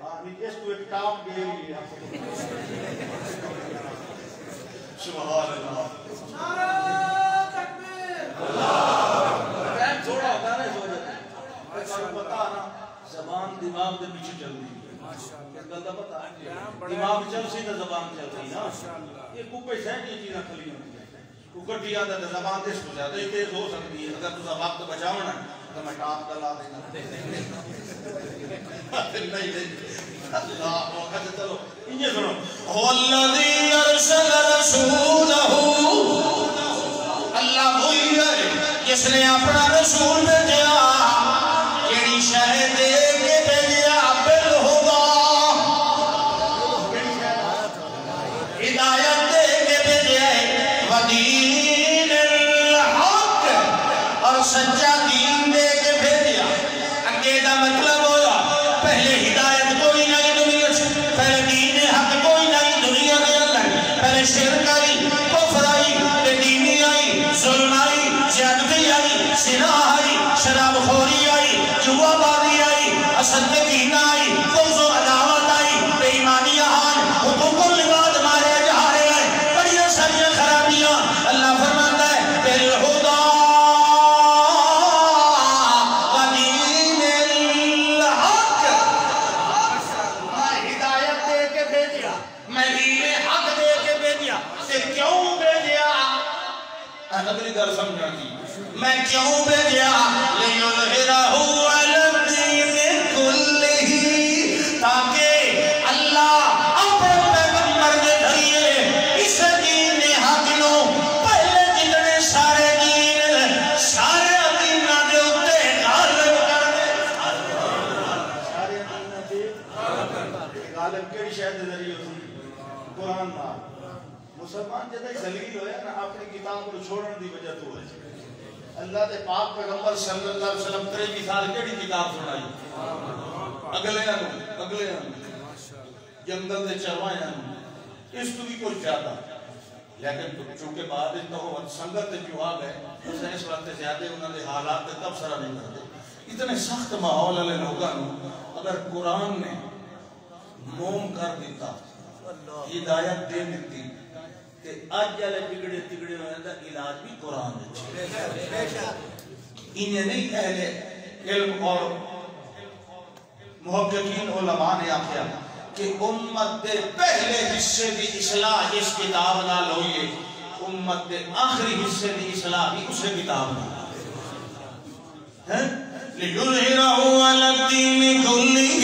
ہاں اس کو ایک ٹاپ دے لیا سبحان اللہ نعرہ تکبیر اللہ ٹائم تھوڑا ہوتا ہے نا اس وجہ سے پتا نا زبان دماغ کے پیچھے چل رہی ہے ماشاءاللہ اس گل کا پتا ہے دماغ چل سی تو زبان چل رہی نا یہ کوپے سے یہ چیزاں کھلی ہوتی ہیں کٹی آتا ہے زبان تیز ہو جاتا ہے تیز ہو سکتی ہے اگر تجھے وقت بچاؤنا ہے تو میں ٹاپ دلا دینا نہیں اللہ وقت چلو انجھے سنو هو الذی ارسل رسولہ اللہ وہی ہے جس نے اپنا رسول بھیجا کیڑی شے دے کے بھیجا بالہدی ہدایت دے کے بھیجا ودین الحق اور سچا دین دے کے بھیجا اگے دا مطلب ہویا پہلے ہدایت کوئی نہیں دنیا سے پہلے دین حق کوئی نہیں دنیا کے اندر پہلے شرک آئی کفر آئی بے دینی آئی ظلم آئی زیادتی آئی زنا آئی شراب خوری آئی جوا بازی آئی حسد کینہ آئی بغض و عداوت آئی بے ایمانیاں آئی حقوق العباد مارے جا رہے ہیں بڑی ساری خرابیاں اللہ فرماتا ہے بالہدی ودین الحق میں ہدایت دے کے بھیجیا میں دین حق دے کے بھیجیا سے کیوں بھیجیا اگلی گل سمجھاتی میں کیوں بھیجیا لیظہرہ علی الدین کلہ تاکہ اللہ اپنے پیغمبر کے ذریعے اس دین حق نو پہلے جتنے سارے دین سارے دیناں دے اوتے غالب کر دے سارے دیناں دے غالب کیڑی شے دے ذریعے قرآن نال مسلمان جدہ ذلیل ہویا نا اپنی کتاب کو چھوڑن دی وجہ تو ہے اللہ دے پاک پیغمبر صلی اللہ علیہ وسلم 23 سال کیڑی کتاب سنائی اگلے جنگل دے چروائے اس تو بھی کچھ زیادہ لیکن چونکہ بعد تو سنگت جو آ گئے اس اس وقت زیادہ انہوں نے حالات کا تبصرہ نہیں کرتے اتنے سخت ماحول والے لوگوں اگر قرآن نے موم کر دیتا ہدایت دے دیتی تے آج والے بگڑے تگڑے ہوئے دا علاج بھی قرآن ہے انہیں نہیں اہل علم اور محققین علماء نے آخیا کہ امت دے پہلے حصے دی اصلاح اس کتاب نال ہوئی امت دے آخری حصے دی اصلاح بھی اسے کتاب نال لِيُظْهِرَهُ عَلَى الدِّينِ كُلِّهِ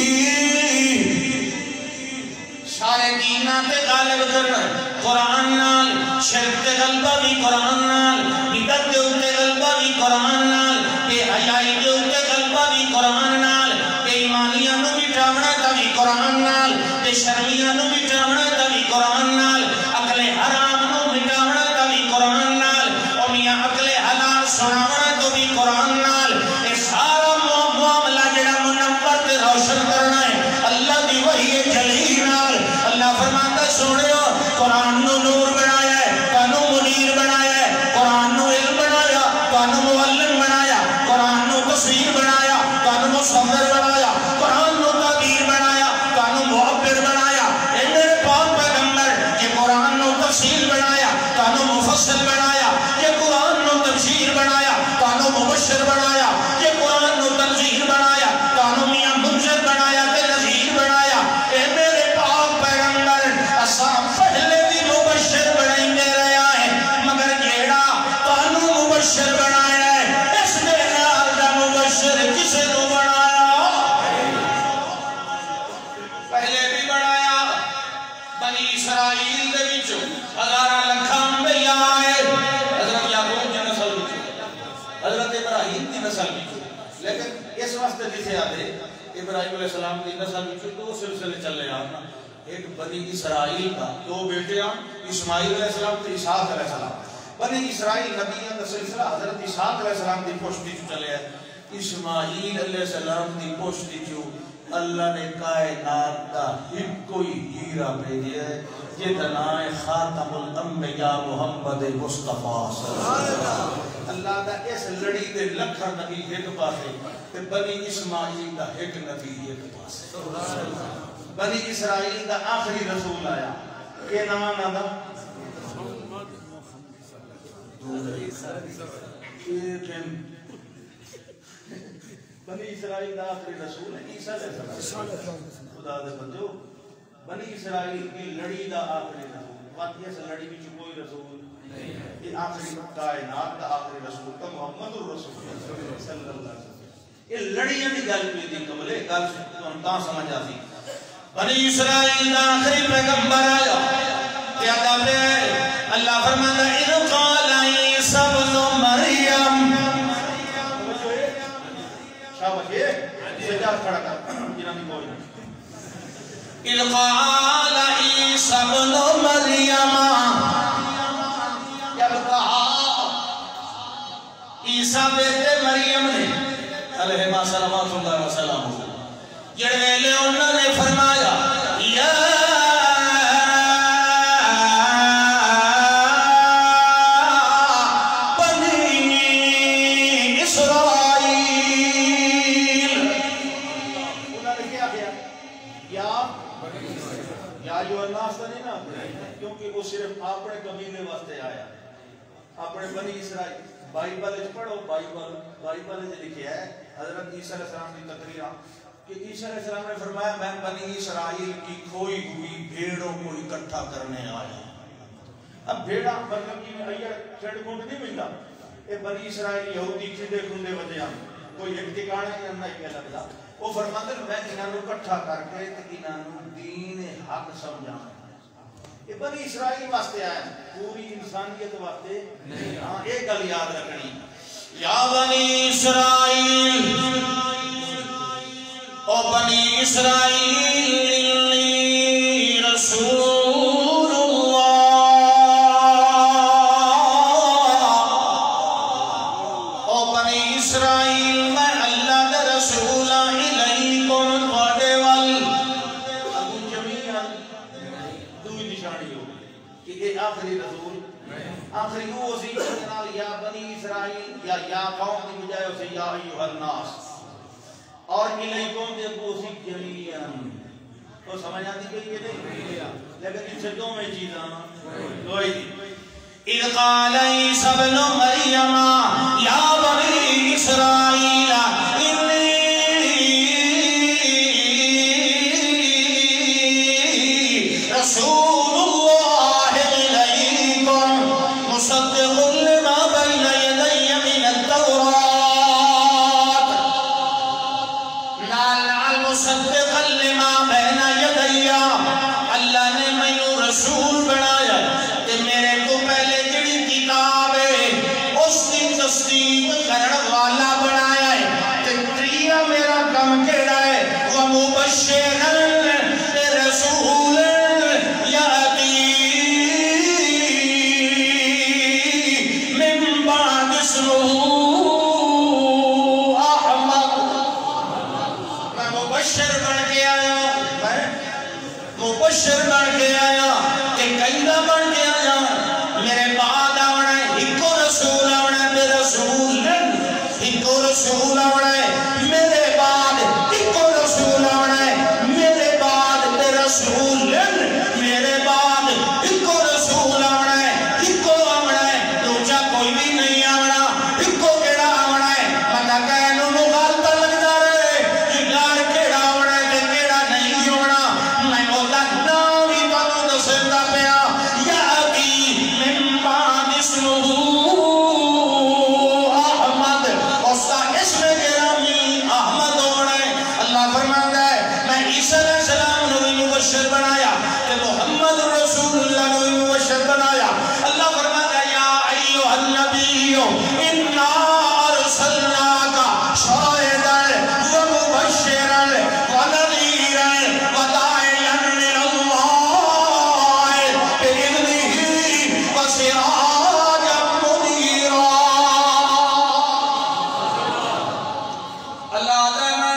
سارے دیناں تے غالب کرنا قرآن نال شرک تے غلبہ بھی قرآن نال بدعت دے اوتے غلبہ بھی قرآن نال بے حیائی دے اوتے غلبہ بھی قرآن نال بے ایمانیاں نو مٹاونا تا بھی قرآن نال بے شرمیاں نو مٹاونا تا بھی قرآن نال عقل حرام نو مٹاونا تا بھی قرآن نال او میاں عقل حلال سناونا تو بھی قرآن نال اے سارا معاملہ جڑا منور تے روشن کرنا ہے اللہ دی وحی جلیل نال اللہ فرماتا سونے ہو قرآن نو نور بنایا ہے کانو منیر بنایا ہے قرآن نو علم بنایا کانو معلم بنایا قرآن نو تصویر بنایا کانو مصور بنایا قرآن نو تعبیر بنایا کانو معبر بنایا اے میرے پاک پیغمبر یہ قرآن نو تفصیل بنایا کانو مفصل بنایا یہ قرآن نو تفسیر بنایا کانو مبشر بنایا یہ قرآن نو تنزیل بنایا کانو میاں منذر بنایا تے نذیر بنایا اے میرے پاک پیغمبر اساں پہلے بھی مبشر بنائیں گے رہا ہے مگر جیڑا کانو مبشر بنایا ہے اس نے نال دا مبشر کسے نو بنایا پہلے بھی بنایا بنی اسرائیل دے وچوں ہزاراں لکھاں انبیاء آئے حضرت یعقوب کی نسل وچوں حضرت ابراہیم کی نسل وچوں لیکن اس واسطے جسے آدھے ابراہیم علیہ السلام کی نسل وچوں دو سلسلے چلے آنا ایک بنی اسرائیل کا دو بیٹے اسماعیل علیہ السلام تے اسحاق علیہ السلام بنی اسرائیل نبیوں کا سلسلہ حضرت اسحاق علیہ السلام کی پشتی چو چلے ہے اسماعیل علیہ السلام کی پشتی چو اللہ نے کائنات کا ایک کوئی ہیرا بھیجا ہے یہ دنائے خاتم الانبیاء محمد مصطفیٰ صلی اللہ علیہ وسلم اللہ دا اس لڑی دے لکھر نبی ایک پاسے تے بنی اسماعیل دا ایک نبی ایک پاسے بنی اسرائیل دا آخری رسول آیا کہ نام آدھا بنی اسرائیل دا آخری رسول ہے عیسیٰ علیہ السلام خدا دے بندو بنی اسرائیل کی لڑی دا آخری رسول واقعی سے لڑی بھی کوئی رسول نہیں یہ آخری کائنات دا آخری رسول کا محمد الرسول صلی اللہ علیہ وسلم یہ لڑیاں دی گل پہ دی کملے گل تا سمجھ آتی بنی اسرائیل دا آخری پیغمبر آیا کیا دعوے اللہ فرمانا اذ قال عیسیٰ ابن مریم شابت یہ سجاد کھڑا کر جنہاں بھی کوئی اذ قال عیسیٰ ابن مریم جب کہا عیسیٰ بیٹے مریم نے علیہ صلوات اللہ وسلم جڑویلے انہوں نے فرمایا یا صرف اپنے قبیلے واسطے آیا اپنے بنی اسرائیل بائبل پڑھو بائبل لکھیا ہے حضرت عیسیٰ علیہ السلام کی تقریر کہ عیسیٰ علیہ السلام نے فرمایا میں بنی اسرائیل کی کھوئی ہوئی بھیڑوں کو اکٹھا کرنے آیا اب بھیڑا مطلب کہ میں چھڑ کھونڈ نہیں ملتا اے بنی اسرائیل یہودی کھندے کھندے وجہ کوئی ایک ٹکانے یا نہیں کیا لگتا وہ فرماتے میں انہاں کو اکٹھا کر کے انہاں کو دین حق سمجھانا یہ بنی اسرائیل واسطے آیا پوری انسانیت واسطے ہاں ایک گل یاد رکھنی یا بنی اسرائیل او بنی اسرائیل انی رسول اللہ او بنی اسرائیل میں اللہ دے رسول الیکم تواڈے ول ابو جمیعہ دوئی نشانی ہو کہ یہ آخری رسول آخری وہ اسی جنال یا بنی اسرائیل یا قوم کی بجائے اسے یا ایوہ الناس اور الیکم دے کو اسی جمیعاً تو سمجھ آتی کہ یہ نہیں لیکن ان سے دو میں چیزاں کوئی نہیں اِذْ قَالَ عِيسَى ابْنُ مَرْيَمَ يَا بَنِي إِسْرَائِيلَ إِنِّي رَسُولُ اللَّهِ إِلَيْكُمْ مُصَدِّقٌ لِمَا بَيْنَ يَدَيَّ مِنَ التَّوْرَاةِ نال مُصَدِّقًا لِمَا بَيْنَ يَدَيَّ اللہ نے مینوں رسول بنایا کہ میرے کو پہلے تصدیق کرن والا بنایا ہے تکریہ میرا کم کہڑا ہے وَمُبَشِّرًا بِرَسُولٍ يَأْتِي مِن بَعْدِهِ اسْمُهُ أَحْمَدُ میں مبشر بن کے آیا مبشر بن کے آیا کہ کئیدہ بن کے آیا میرے بعد آونا ہے ایکو رسول آونا ہے ایکو رسول آونا ہے میرے بعد ایکو رسول آونا ہے میرے بعد رسول میرے بعد ایکو رسول آونا ہے ایکو آونا ہے دوجہ کوئی بھی نہیں آونا ایکو کیڑا آونا ہے مطا کہنو مغالطہ لگ جا رہے جلار کیڑا آونا ہے کہ کیڑا نہیں ہونا میں اولا نامی بانو دسندہ پیا یا ابھی من بعد اسمہو مبشر بنایا کہ محمد رسول اللہ نے مبشر بنایا اللہ فرماتا ہے یا ایوہ النبی انا ارسلناک شاہداً ومبشراً ونذیراً وداعیاً للہ بإذنہ وسراجاً منیرا اللہ تعالیٰ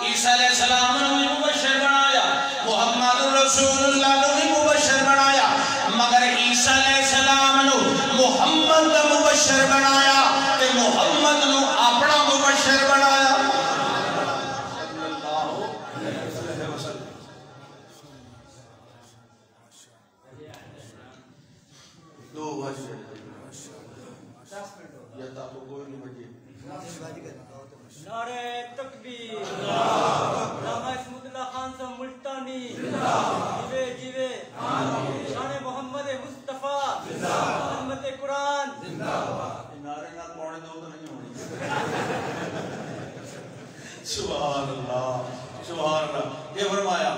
عیسیٰ علیہ السلام نے مبشر بنایا محمد رسول اللہ نے مبشر بنایا مگر عیسیٰ علیہ السلام نے محمد کا مبشر بنایا کہ محمد نے اپنا مبشر بنایا صلی اللہ علیہ وسلم دو وجہ یا تاکو کوئی نہیں بجے نعرہ تکبیر علامہ اسمت اللہ خان صاحب ملتانی جیوے جیوے شان محمد مصطفیٰ محمد قرآن نعرے نہ پونے دو تو نہیں ہونی سبحان اللہ یہ فرمایا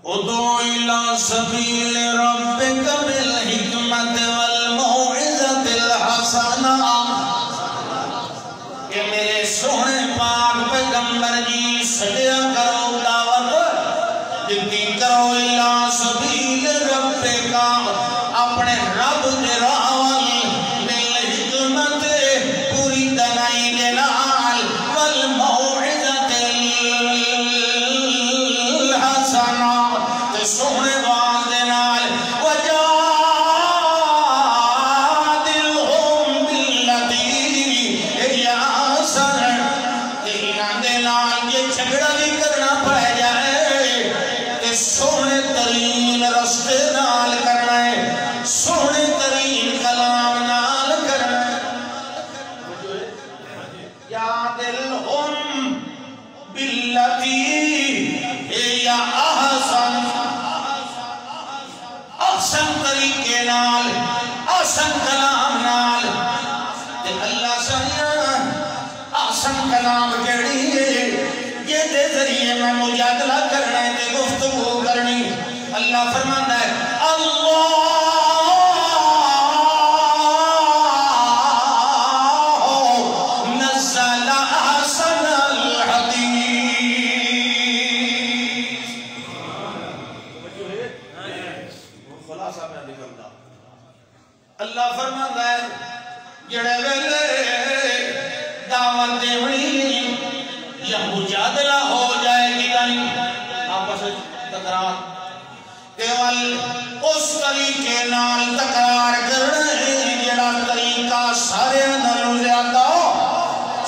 ادعو الى سبیل ربک بالحکمت والموعظۃ الحسنہ کہ میرے سونے پاک پیغمبر جی سجدہ کرو دعوت جلدی کرو الہ سبیل رب کا اپنے رب دے راول بالحکمت پوری دنائی دے نال والموعظۃ الحسنہ تے سونے باز دے نال سونے ترین رستے نال کرنا ہے سونے ترین کلام نال کرنا ہے یا دلہم باللتی یا احسن طریقے نال احسن کلام نال اللہ سنیا احسن کلام کیڑی ہے یہ دے ذریعے میں مجادلہ کرنا ہے تے گفتگو کرنی اللہ فرماتا ہے اللہ نزل احسن الحدیث خلاصہ میں نکلتا اللہ فرماتا ہے جڑے ویلے دعوت دیونی یا مجادلہ ہو جائے گی نہیں آپس تکرار کیول اس طریقے نال تکرار کرنے جڑا طریقہ سارے نالوں زیادہ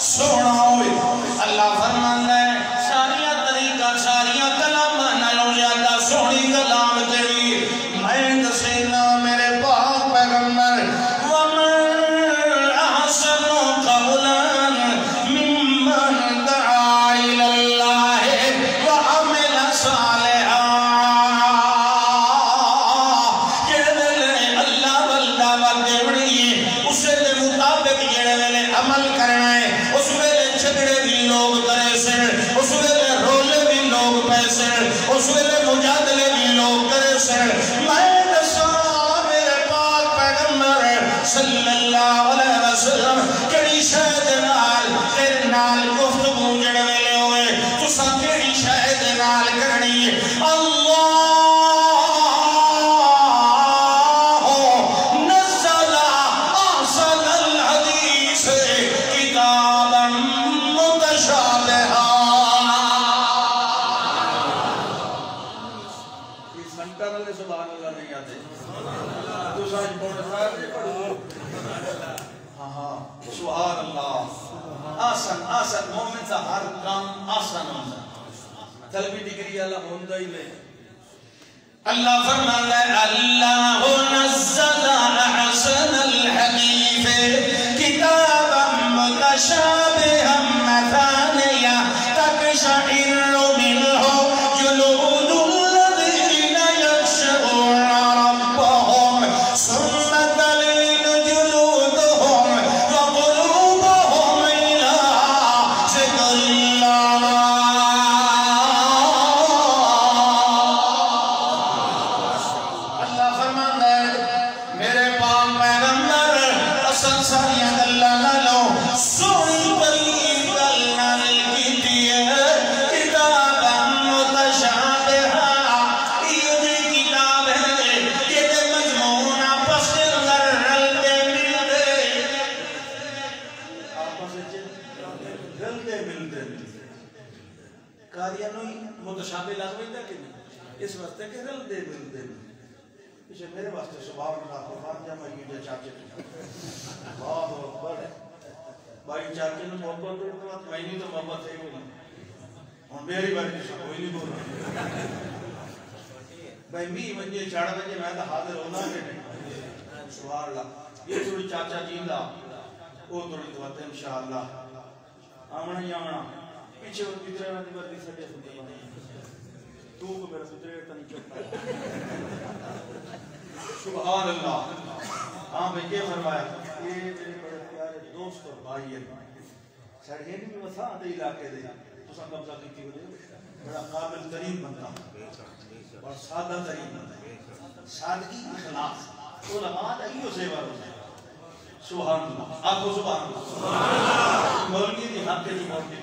سونا ہوئے اللہ فرماندا ہے ساریاں طریقہ ساریاں کلام نالوں زیادہ سونی کلام تیری میں دسینا میرے پاک پیغمبر ومن احسن قولا ممن دعا الى اللہ وعمل صالحا اللہ بلدہ وردی اسے دے مطابق جڑے ویلے عمل کرنا ہے اس ویلے جھگڑے بھی لوگ کرے سن اس ویلے رولے بھی لوگ پیسے اس ویلے مجادلے بھی لوگ کرے سن میں دسا میرے پاک پیغمبر صلی اللہ علیہ وسلم کڑی شاید نال تیرے نال گفتگو جڑے ویلے ہوئے تو سا کڑی شاید نال کرنی اللہ سبحان اللہ آسان آسان مومن سے ہر کام آسان ہوتا طلبی ڈگری اللہ ہوندہ ہی لے اللہ فرماتا ہے اللہ نزل احسن الحدیث کتابا متشابہا مثانیہ تقشعر منہ جلود الذین یخشعون ربهم ثم تلین جلودهم وقلوبهم إلى ذکر اللہ اللہ فرماتا ہے میرے پاک پیغمبر اصل ساریاں گلاں نالوں سونی بڑی گل نال کیتی ہے کتاباں متشابہہ یہ دی کتاب ہے یہ دے مضمون آپس دے اندر رلتے ملتے آپس وچ رلتے ملتے کاریاں نوں متشابہ لازم ہے کہ نہیں اس واسطے کہ رلتے ملتے پیچھے میرے واسطے سبحان اللہ قربان جامع یہ چاچے بہت اکبر بھائی چاچے نے محبت کرتا میں نہیں تو محبت ہے کوئی ہوں میری باری کوئی نہیں بول رہا بھائی می منجے چاڑا بجے میں تو حاضر ہونا کہ نہیں سبحان اللہ یہ تھوڑی چاچا جیندہ وہ تھوڑی تو بات ہے انشاءاللہ آمنا ہی آمنا پیچھے وہ کترے والی بردی سٹے سنتے بانی تو کو میرا سترے تنی چکتا سبحان اللہ ہاں میں یہ فرمایا یہ میرے بڑے پیارے دوست اور بھائی ہیں ساڑھے نہیں بھی وسا آتے علاقے دے تو سا قبضہ کی تھی بڑا قابل ترین بنتا اور سادہ ترین بنتا سادگی اخلاص علماء ایو سیوا ہوتا ہے سبحان اللہ آپ کو سبحان اللہ مولوی دی حق کی مولوی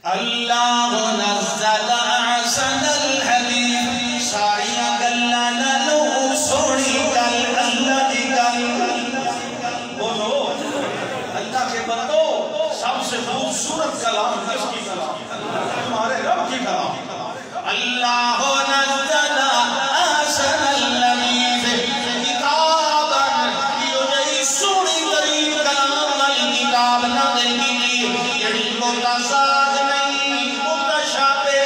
اللہ نزل احسن الحدیث ساریاں گلاں نالوں سونی گل اللہ دی گل بولو اللہ کے بندو سب سے خوبصورت کلام کس کی کلام تمہارے رب کی کلام اللہ نزل احسن الحدیث کتابا یہ جئی سونی ترین کلام والی کتاب نازل کی جڑی متضاد نہیں متشابہ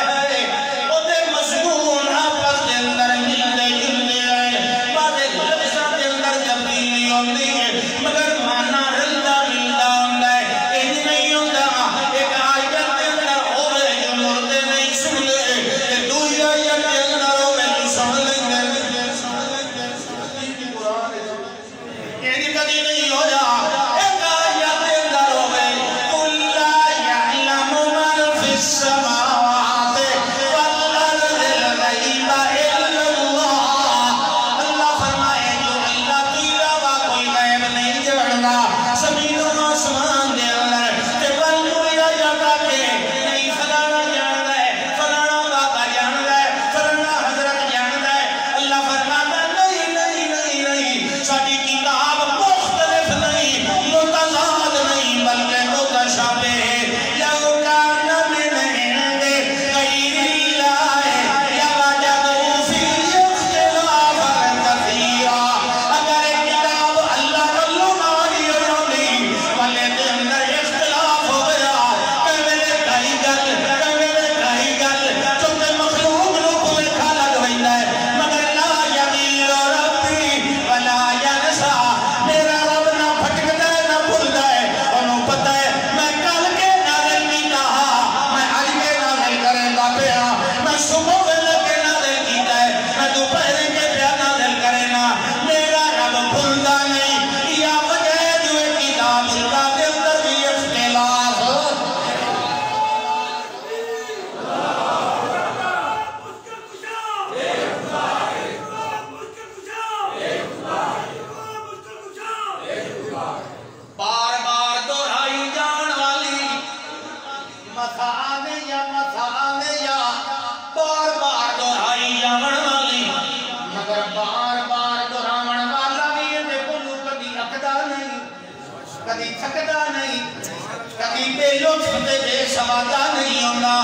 یہ لطف تے بے سوادا نہیں ہونا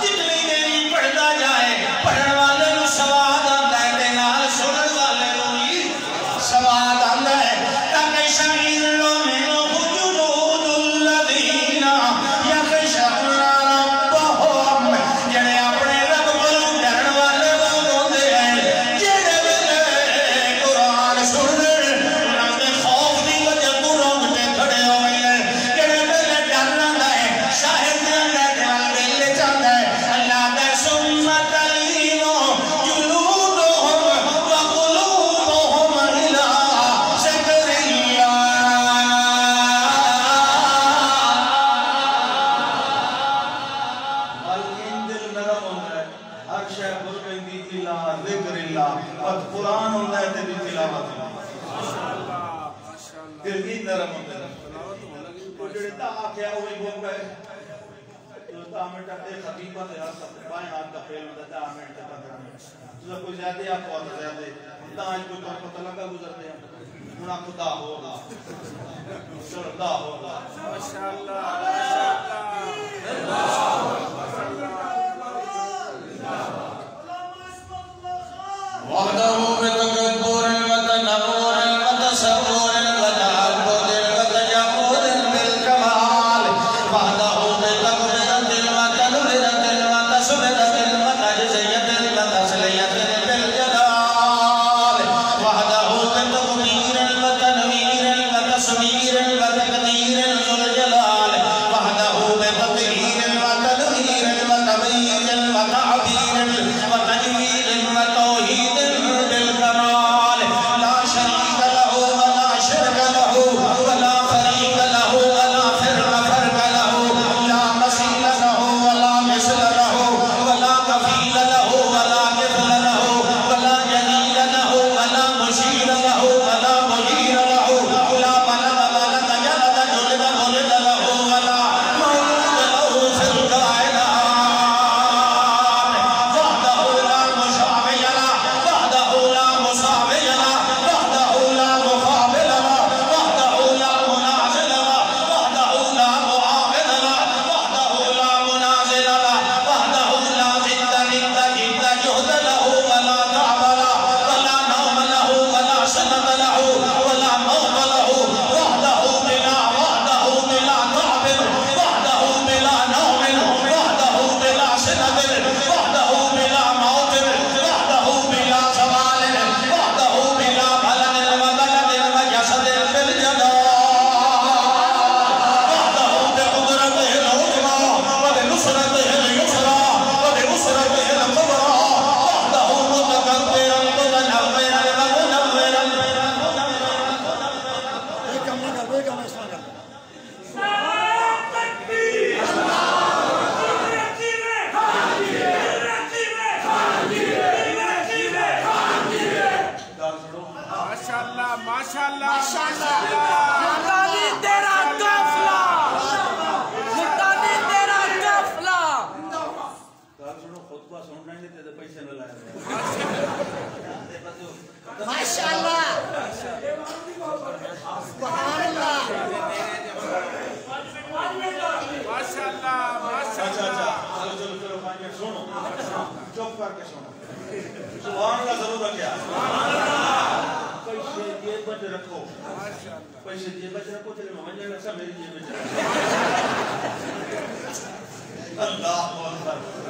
جتنی دیری پڑھتا جائے پڑھن والے نو سواد آتا ہے تے نال سنن والے نو بھی سواد آتا ہے تاکہ شہید کوئی زیادہ آپ کو آتا زیادہ ہونتا آج کوئی طور پتہ لگا گزرتے ہیں ہونا خدا ہوگا شردہ ہوگا ماشاءاللہ وحدہ بتکبر وتنور وتصور وتعبد وتجمد بالکمال وحدہ بتکبر وتنور وتصور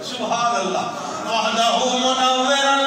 سبحان اللہ وحدہ منورا